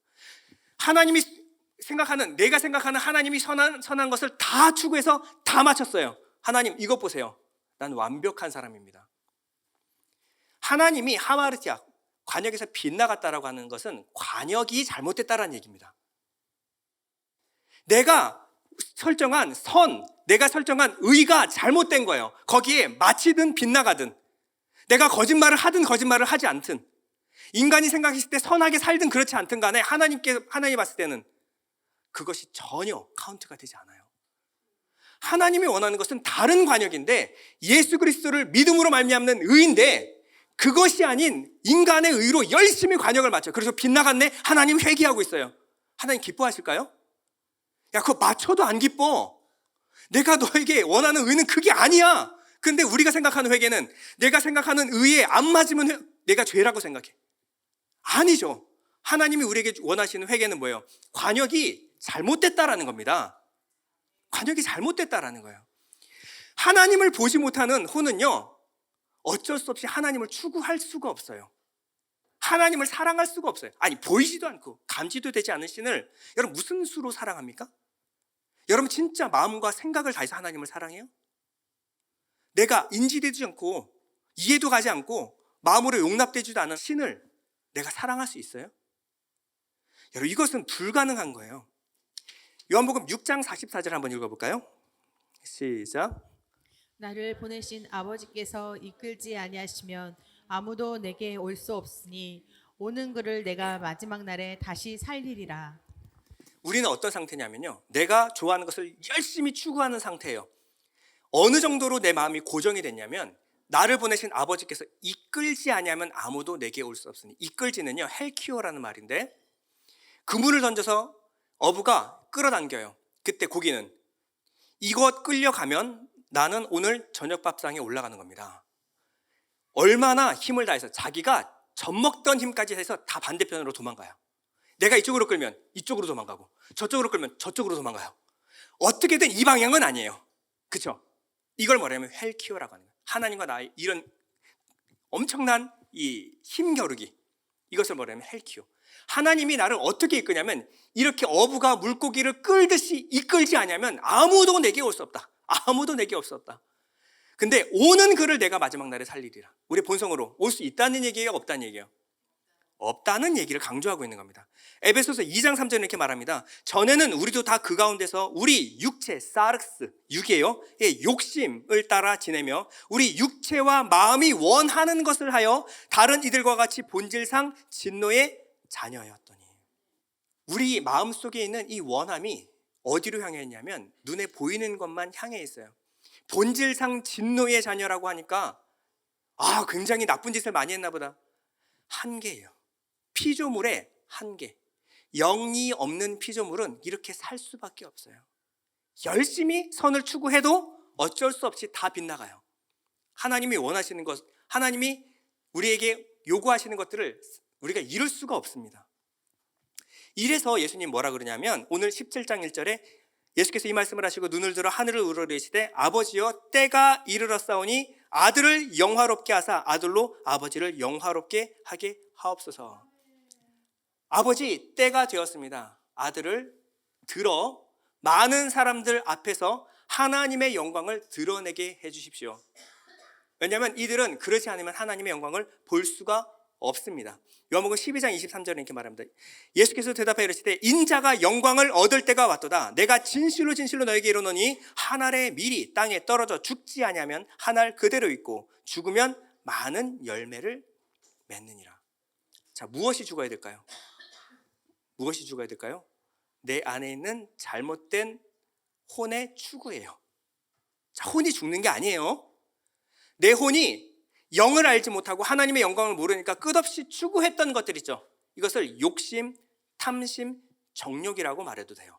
내가 생각하는 하나님이 선한 것을 다 추구해서 다 맞췄어요. 하나님, 이것 보세요. 난 완벽한 사람입니다. 하나님이 하마르티아, 관역에서 빗나갔다라고 하는 것은 관역이 잘못됐다라는 얘기입니다. 내가 설정한 내가 설정한 의가 잘못된 거예요. 거기에 마치든 빗나가든, 내가 거짓말을 하든 거짓말을 하지 않든, 인간이 생각했을 때 선하게 살든 그렇지 않든 간에 하나님이 봤을 때는 그것이 전혀 카운트가 되지 않아요. 하나님이 원하는 것은 다른 관역인데, 예수 그리스도를 믿음으로 말미암는 의인데, 그것이 아닌 인간의 의로 열심히 관역을 맞춰요. 그래서 빗나갔네? 하나님 회개하고 있어요. 하나님 기뻐하실까요? 야, 그거 맞춰도 안 기뻐. 내가 너에게 원하는 의는 그게 아니야. 근데 우리가 생각하는 회개는, 내가 생각하는 의에 안 맞으면 내가 죄라고 생각해. 아니죠. 하나님이 우리에게 원하시는 회개는 뭐예요? 관역이 잘못됐다라는 겁니다. 관역이 잘못됐다라는 거예요. 하나님을 보지 못하는 혼은요, 어쩔 수 없이 하나님을 추구할 수가 없어요. 하나님을 사랑할 수가 없어요. 아니, 보이지도 않고 감지도 되지 않은 신을 여러분 무슨 수로 사랑합니까? 여러분 진짜 마음과 생각을 다해서 하나님을 사랑해요? 내가 인지되지 않고 이해도 가지 않고 마음으로 용납되지도 않은 신을 내가 사랑할 수 있어요? 여러분, 이것은 불가능한 거예요. 요한복음 6장 44절 한번 읽어볼까요? 시작. 나를 보내신 아버지께서 이끌지 아니하시면 아무도 내게 올 수 없으니 오는 그를 내가 마지막 날에 다시 살리리라. 우리는 어떤 상태냐면요, 내가 좋아하는 것을 열심히 추구하는 상태예요. 어느 정도로 내 마음이 고정이 됐냐면, 나를 보내신 아버지께서 이끌지 아니하면 아무도 내게 올 수 없으니, 이끌지는요 헬키오라는 말인데, 그물을 던져서 어부가 끌어당겨요. 그때 고기는 이것 끌려가면 나는 오늘 저녁 밥상에 올라가는 겁니다. 얼마나 힘을 다해서 자기가 젖먹던 힘까지 해서 다 반대편으로 도망가요. 내가 이쪽으로 끌면 이쪽으로 도망가고 저쪽으로 끌면 저쪽으로 도망가요. 어떻게든 이 방향은 아니에요. 그렇죠? 이걸 뭐냐면 헬키오라고 하는 거예요. 하나님과 나의 이런 엄청난 이 힘겨루기, 이것을 뭐냐면 헬키오. 하나님이 나를 어떻게 이끄냐면 이렇게 어부가 물고기를 끌듯이 이끌지 않으면 아무도 내게 올 수 없다. 아무도 내게 올 수 없다. 근데 오는 그를 내가 마지막 날에 살리리라. 우리 본성으로 올 수 있다는 얘기예요, 없다는 얘기예요? 없다는 얘기를 강조하고 있는 겁니다. 에베소서 2장 3절에 이렇게 말합니다. 전에는 우리도 다 그 가운데서 우리 육체, 사르스, 육이에요. 예, 욕심을 따라 지내며 우리 육체와 마음이 원하는 것을 하여 다른 이들과 같이 본질상 진노의 자녀였더니. 우리 마음속에 있는 이 원함이 어디로 향해 있냐면 눈에 보이는 것만 향해 있어요. 본질상 진노의 자녀라고 하니까 굉장히 나쁜 짓을 많이 했나 보다. 한계예요. 피조물의 한계. 영이 없는 피조물은 이렇게 살 수밖에 없어요. 열심히 선을 추구해도 어쩔 수 없이 다 빗나가요. 하나님이 원하시는 것, 하나님이 우리에게 요구하시는 것들을 우리가 이룰 수가 없습니다. 이래서 예수님 뭐라 그러냐면 오늘 17장 1절에 예수께서 이 말씀을 하시고 눈을 들어 하늘을 우러르시되 아버지여 때가 이르렀사오니 아들을 영화롭게 하사 아들로 아버지를 영화롭게 하게 하옵소서. 아버지, 때가 되었습니다. 아들을 들어 많은 사람들 앞에서 하나님의 영광을 드러내게 해주십시오. 왜냐하면 이들은 그렇지 않으면 하나님의 영광을 볼 수가 없습니다. 요한복음 12장 23절에 이렇게 말합니다. 예수께서 대답하여 이르시되 인자가 영광을 얻을 때가 왔도다. 내가 진실로 진실로 너에게 이르노니 한 알의 밀이 땅에 떨어져 죽지 아니하면 한 알 그대로 있고 죽으면 많은 열매를 맺느니라. 자, 무엇이 죽어야 될까요? 무엇이 죽어야 될까요? 내 안에 있는 잘못된 혼의 추구예요. 자, 혼이 죽는 게 아니에요. 내 혼이 영을 알지 못하고 하나님의 영광을 모르니까 끝없이 추구했던 것들 있죠. 이것을 욕심, 탐심, 정욕이라고 말해도 돼요.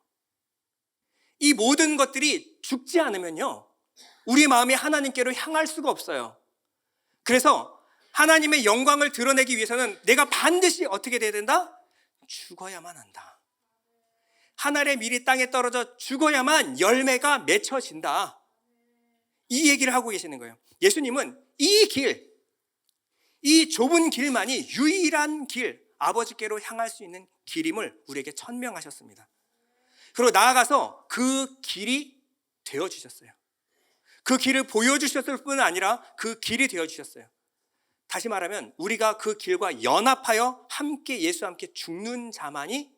이 모든 것들이 죽지 않으면요, 우리 마음이 하나님께로 향할 수가 없어요. 그래서 하나님의 영광을 드러내기 위해서는 내가 반드시 어떻게 돼야 된다? 죽어야만 한다. 한 알의 밀이 땅에 떨어져 죽어야만 열매가 맺혀진다. 이 얘기를 하고 계시는 거예요. 예수님은 이 길, 이 좁은 길만이 유일한 길, 아버지께로 향할 수 있는 길임을 우리에게 천명하셨습니다. 그리고 나아가서 그 길이 되어주셨어요. 그 길을 보여주셨을 뿐 아니라 그 길이 되어주셨어요. 다시 말하면 우리가 그 길과 연합하여 함께 예수와 함께 죽는 자만이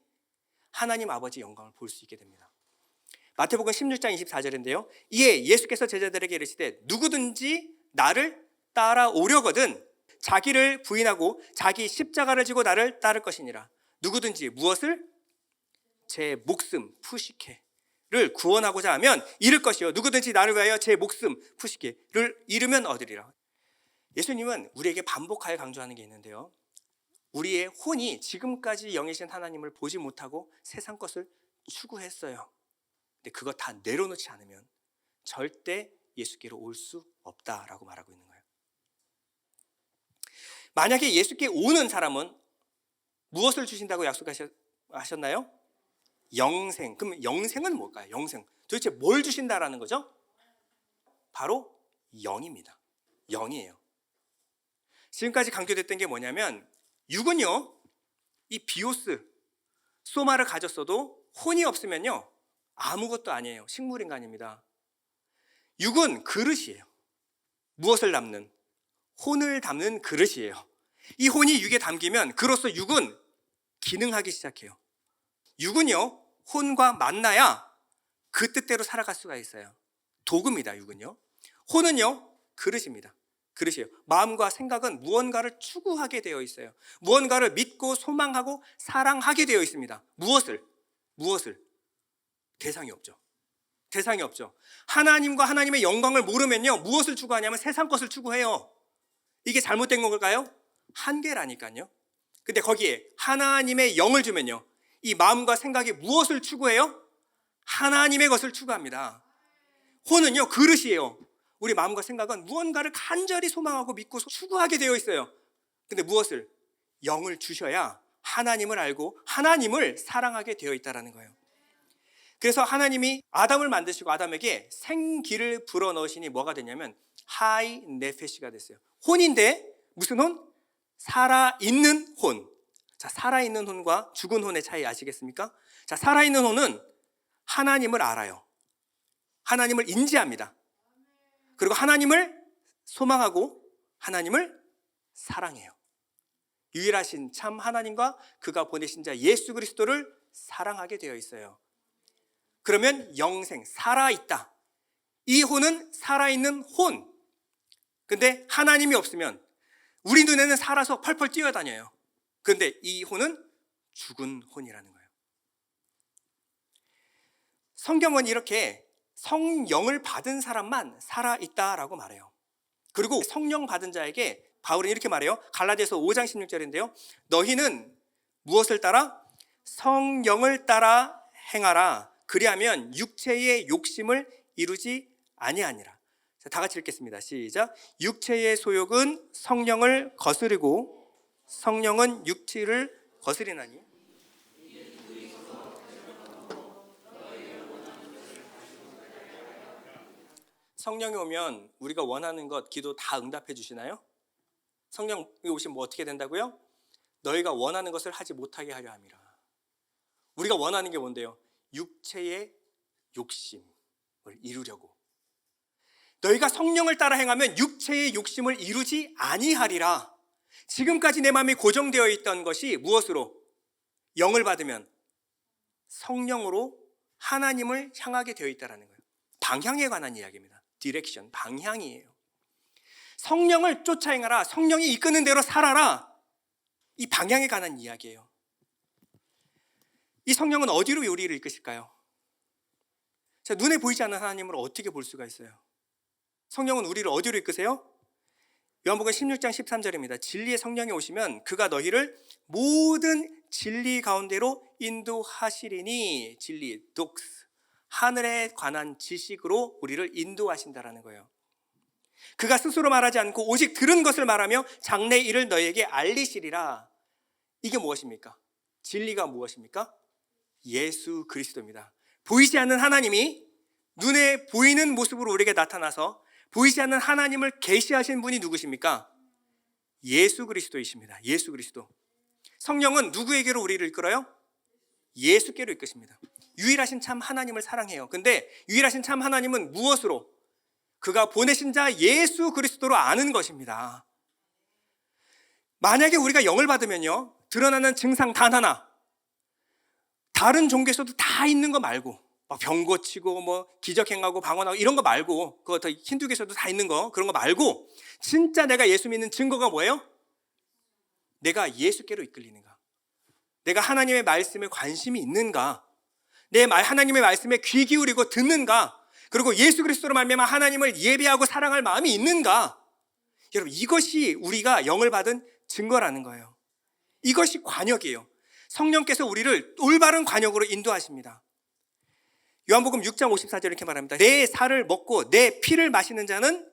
하나님 아버지 영광을 볼 수 있게 됩니다. 마태복음 16장 24절인데요. 이에 예수께서 제자들에게 이르시되 누구든지 나를 따라오려거든 자기를 부인하고 자기 십자가를 지고 나를 따를 것이니라. 누구든지 무엇을? 제 목숨 푸시케를 구원하고자 하면 잃을 것이요 누구든지 나를 위하여 제 목숨 푸시케를 잃으면 얻으리라. 예수님은 우리에게 반복하여 강조하는 게 있는데요. 우리의 혼이 지금까지 영이신 하나님을 보지 못하고 세상 것을 추구했어요. 근데 그거 다 내려놓지 않으면 절대 예수께로 올 수 없다라고 말하고 있는 거예요. 만약에 예수께 오는 사람은 무엇을 주신다고 약속하셨나요? 영생. 그럼 영생은 뭘까요? 영생. 도대체 뭘 주신다라는 거죠? 바로 영입니다. 영이에요. 지금까지 강조됐던 게 뭐냐면 육은요, 이 비오스, 소마를 가졌어도 혼이 없으면요 아무것도 아니에요. 식물인간입니다. 육은 그릇이에요. 무엇을 담는? 혼을 담는 그릇이에요. 이 혼이 육에 담기면 그로써 육은 기능하기 시작해요. 육은요 혼과 만나야 그 뜻대로 살아갈 수가 있어요. 도구입니다. 육은요. 혼은요 그릇입니다. 그릇이에요. 마음과 생각은 무언가를 추구하게 되어 있어요. 무언가를 믿고 소망하고 사랑하게 되어 있습니다. 무엇을? 대상이 없죠. 대상이 없죠. 하나님과 하나님의 영광을 모르면요 무엇을 추구하냐면 세상 것을 추구해요. 이게 잘못된 걸까요? 한계라니까요. 근데 거기에 하나님의 영을 주면요 이 마음과 생각이 무엇을 추구해요? 하나님의 것을 추구합니다. 혼은요 그릇이에요. 우리 마음과 생각은 무언가를 간절히 소망하고 믿고 추구하게 되어 있어요. 근데 무엇을? 영을 주셔야 하나님을 알고 하나님을 사랑하게 되어 있다는 거예요. 그래서 하나님이 아담을 만드시고 아담에게 생기를 불어넣으시니 뭐가 되냐면 하이 네페시가 됐어요. 혼인데 무슨 혼? 살아있는 혼. 자, 살아있는 혼과 죽은 혼의 차이 아시겠습니까? 자, 살아있는 혼은 하나님을 알아요. 하나님을 인지합니다. 그리고 하나님을 소망하고 하나님을 사랑해요. 유일하신 참 하나님과 그가 보내신 자 예수 그리스도를 사랑하게 되어 있어요. 그러면 영생, 살아있다. 이 혼은 살아있는 혼. 근데 하나님이 없으면 우리 눈에는 살아서 펄펄 뛰어다녀요. 그런데 이 혼은 죽은 혼이라는 거예요. 성경은 이렇게 성령을 받은 사람만 살아있다라고 말해요. 그리고 성령 받은 자에게 바울은 이렇게 말해요. 갈라디아서 5장 16절인데요. 너희는 무엇을 따라? 성령을 따라 행하라. 그리하면 육체의 욕심을 이루지 아니하니라. 자, 다 같이 읽겠습니다. 시작. 육체의 소욕은 성령을 거스르고 성령은 육체를 거스리나니. 성령이 오면 우리가 원하는 것 기도 다 응답해 주시나요? 성령이 오시면 뭐 어떻게 된다고요? 너희가 원하는 것을 하지 못하게 하려 함이라. 우리가 원하는 게 뭔데요? 육체의 욕심을 이루려고. 너희가 성령을 따라 행하면 육체의 욕심을 이루지 아니하리라. 지금까지 내 마음이 고정되어 있던 것이 무엇으로? 영을 받으면 성령으로 하나님을 향하게 되어 있다는 거예요. 방향에 관한 이야기입니다. 디렉션, 방향이에요. 성령을 쫓아 행하라. 성령이 이끄는 대로 살아라. 이 방향에 관한 이야기예요. 이 성령은 어디로 우리를 이끄실까요? 자, 눈에 보이지 않는 하나님을 어떻게 볼 수가 있어요? 성령은 우리를 어디로 이끄세요? 요한복음 16장 13절입니다. 진리의 성령이 오시면 그가 너희를 모든 진리 가운데로 인도하시리니. 진리, 독스, 하늘에 관한 지식으로 우리를 인도하신다라는 거예요. 그가 스스로 말하지 않고 오직 들은 것을 말하며 장래 일을 너희에게 알리시리라. 이게 무엇입니까? 진리가 무엇입니까? 예수 그리스도입니다. 보이지 않는 하나님이 눈에 보이는 모습으로 우리에게 나타나서 보이지 않는 하나님을 계시하신 분이 누구십니까? 예수 그리스도이십니다. 예수 그리스도. 성령은 누구에게로 우리를 이끌어요? 예수께로 이끄십니다. 유일하신 참 하나님을 사랑해요. 근데 유일하신 참 하나님은 무엇으로? 그가 보내신 자 예수 그리스도로 아는 것입니다. 만약에 우리가 영을 받으면요, 드러나는 증상 단 하나, 다른 종교에서도 다 있는 거 말고, 막 병 고치고 뭐 기적 행하고 방언하고 이런 거 말고, 그거 더 힌두교에서도 다 있는 거, 그런 거 말고 진짜 내가 예수 믿는 증거가 뭐예요? 내가 예수께로 이끌리는가? 내가 하나님의 말씀에 관심이 있는가? 하나님의 말씀에 귀 기울이고 듣는가? 그리고 예수 그리스도로 말미암아 하나님을 예배하고 사랑할 마음이 있는가? 여러분, 이것이 우리가 영을 받은 증거라는 거예요. 이것이 관역이에요. 성령께서 우리를 올바른 관역으로 인도하십니다. 요한복음 6장 54절 이렇게 말합니다. 내 살을 먹고 내 피를 마시는 자는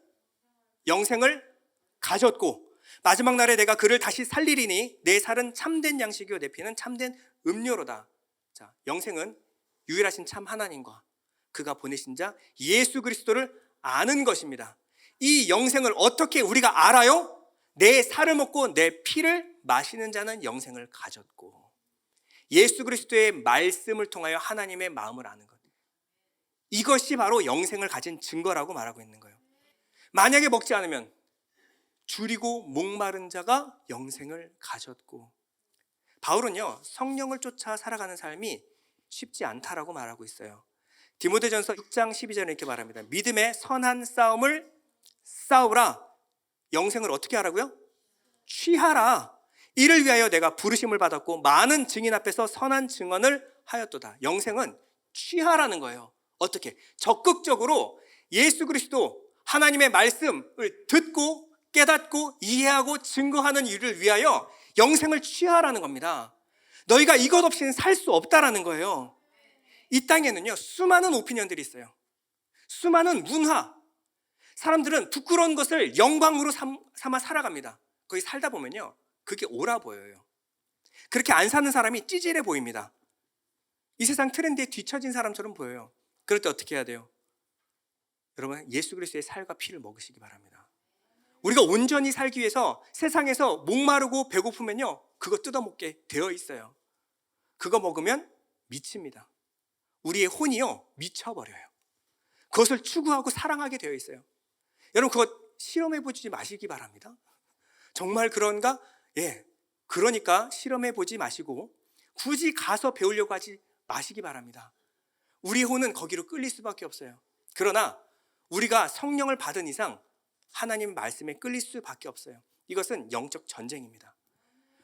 영생을 가졌고 마지막 날에 내가 그를 다시 살리리니 내 살은 참된 양식이요 내 피는 참된 음료로다. 자, 영생은 유일하신 참 하나님과 그가 보내신 자 예수 그리스도를 아는 것입니다. 이 영생을 어떻게 우리가 알아요? 내 살을 먹고 내 피를 마시는 자는 영생을 가졌고 예수 그리스도의 말씀을 통하여 하나님의 마음을 아는 것. 이것이 바로 영생을 가진 증거라고 말하고 있는 거예요. 만약에 먹지 않으면 줄이고 목마른 자가 영생을 가졌고, 바울은요 성령을 쫓아 살아가는 삶이 쉽지 않다라고 말하고 있어요. 디모데전서 6장 12절에 이렇게 말합니다. 믿음의 선한 싸움을 싸우라. 영생을 어떻게 하라고요? 취하라. 이를 위하여 내가 부르심을 받았고 많은 증인 앞에서 선한 증언을 하였도다. 영생은 취하라는 거예요. 어떻게? 적극적으로 예수 그리스도 하나님의 말씀을 듣고 깨닫고 이해하고 증거하는 일을 위하여 영생을 취하라는 겁니다. 너희가 이것 없이는 살 수 없다라는 거예요. 이 땅에는요 수많은 오피니언들이 있어요. 수많은 문화, 사람들은 부끄러운 것을 영광으로 삼아 살아갑니다. 거기 살다 보면요, 그게 옳아 보여요. 그렇게 안 사는 사람이 찌질해 보입니다. 이 세상 트렌드에 뒤처진 사람처럼 보여요. 그럴 때 어떻게 해야 돼요? 여러분, 예수 그리스도의 살과 피를 먹으시기 바랍니다. 우리가 온전히 살기 위해서 세상에서 목마르고 배고프면요, 그거 뜯어먹게 되어 있어요. 그거 먹으면 미칩니다. 우리의 혼이요, 미쳐버려요. 그것을 추구하고 사랑하게 되어 있어요. 여러분, 그거 실험해보지 마시기 바랍니다. 정말 그런가? 예, 그러니까 실험해보지 마시고 굳이 가서 배우려고 하지 마시기 바랍니다. 우리의 혼은 거기로 끌릴 수밖에 없어요. 그러나 우리가 성령을 받은 이상 하나님 말씀에 끌릴 수밖에 없어요. 이것은 영적 전쟁입니다.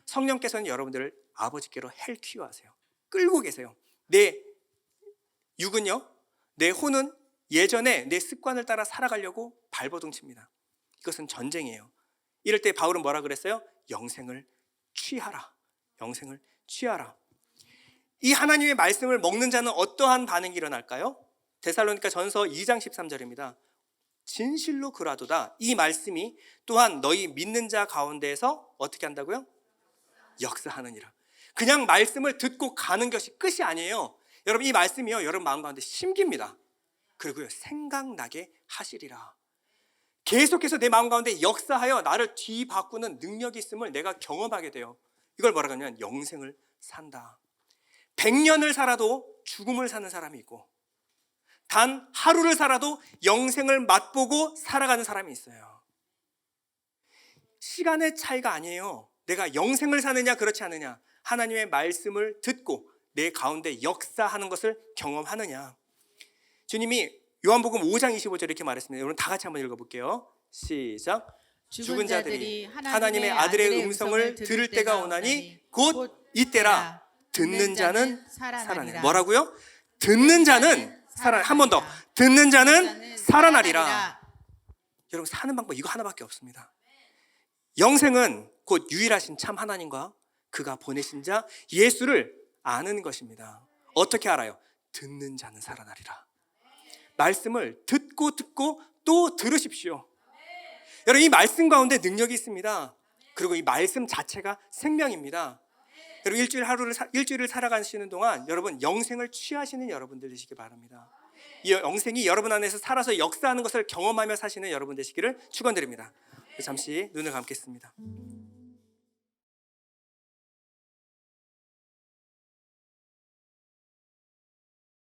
성령께서는 여러분들을 아버지께로 헬퀴어하세요. 끌고 계세요. 내 육은요, 내 혼은 예전에 내 습관을 따라 살아가려고 발버둥칩니다. 이것은 전쟁이에요. 이럴 때 바울은 뭐라 그랬어요? 영생을 취하라. 영생을 취하라. 이 하나님의 말씀을 먹는 자는 어떠한 반응이 일어날까요? 데살로니가 전서 2장 13절입니다. 진실로 그라도다. 이 말씀이 또한 너희 믿는 자 가운데에서 어떻게 한다고요? 역사하느니라. 그냥 말씀을 듣고 가는 것이 끝이 아니에요. 여러분, 이 말씀이요, 여러분 마음 가운데 심깁니다. 그리고요, 생각나게 하시리라. 계속해서 내 마음 가운데 역사하여 나를 뒤바꾸는 능력이 있음을 내가 경험하게 돼요. 이걸 뭐라고 하냐면 영생을 산다. 100년을 살아도 죽음을 사는 사람이 있고, 단 하루를 살아도 영생을 맛보고 살아가는 사람이 있어요. 시간의 차이가 아니에요. 내가 영생을 사느냐 그렇지 않느냐, 하나님의 말씀을 듣고 내 가운데 역사하는 것을 경험하느냐. 주님이 요한복음 5장 25절 이렇게 말했습니다. 여러분 다 같이 한번 읽어볼게요. 시작. 죽은 자들이 하나님의 아들의 음성을 들을 때가 오나니 곧 이때라. 듣는 자는 살아나리라. 뭐라고요? 듣는 자는 살아나리라. 한 번 더. 듣는 자는 살아나리라. 여러분, 사는 방법 이거 하나밖에 없습니다. 영생은 곧 유일하신 참 하나님과 그가 보내신 자 예수를 아는 것입니다. 어떻게 알아요? 듣는 자는 살아나리라. 말씀을 듣고 또 들으십시오. 여러분, 이 말씀 가운데 능력이 있습니다. 그리고 이 말씀 자체가 생명입니다. 여러분, 일주일을 살아가시는 동안 여러분 영생을 취하시는 여러분들 되시기 바랍니다. 이 영생이 여러분 안에서 살아서 역사하는 것을 경험하며 사시는 여러분 되시기를 축원드립니다. 잠시 눈을 감겠습니다.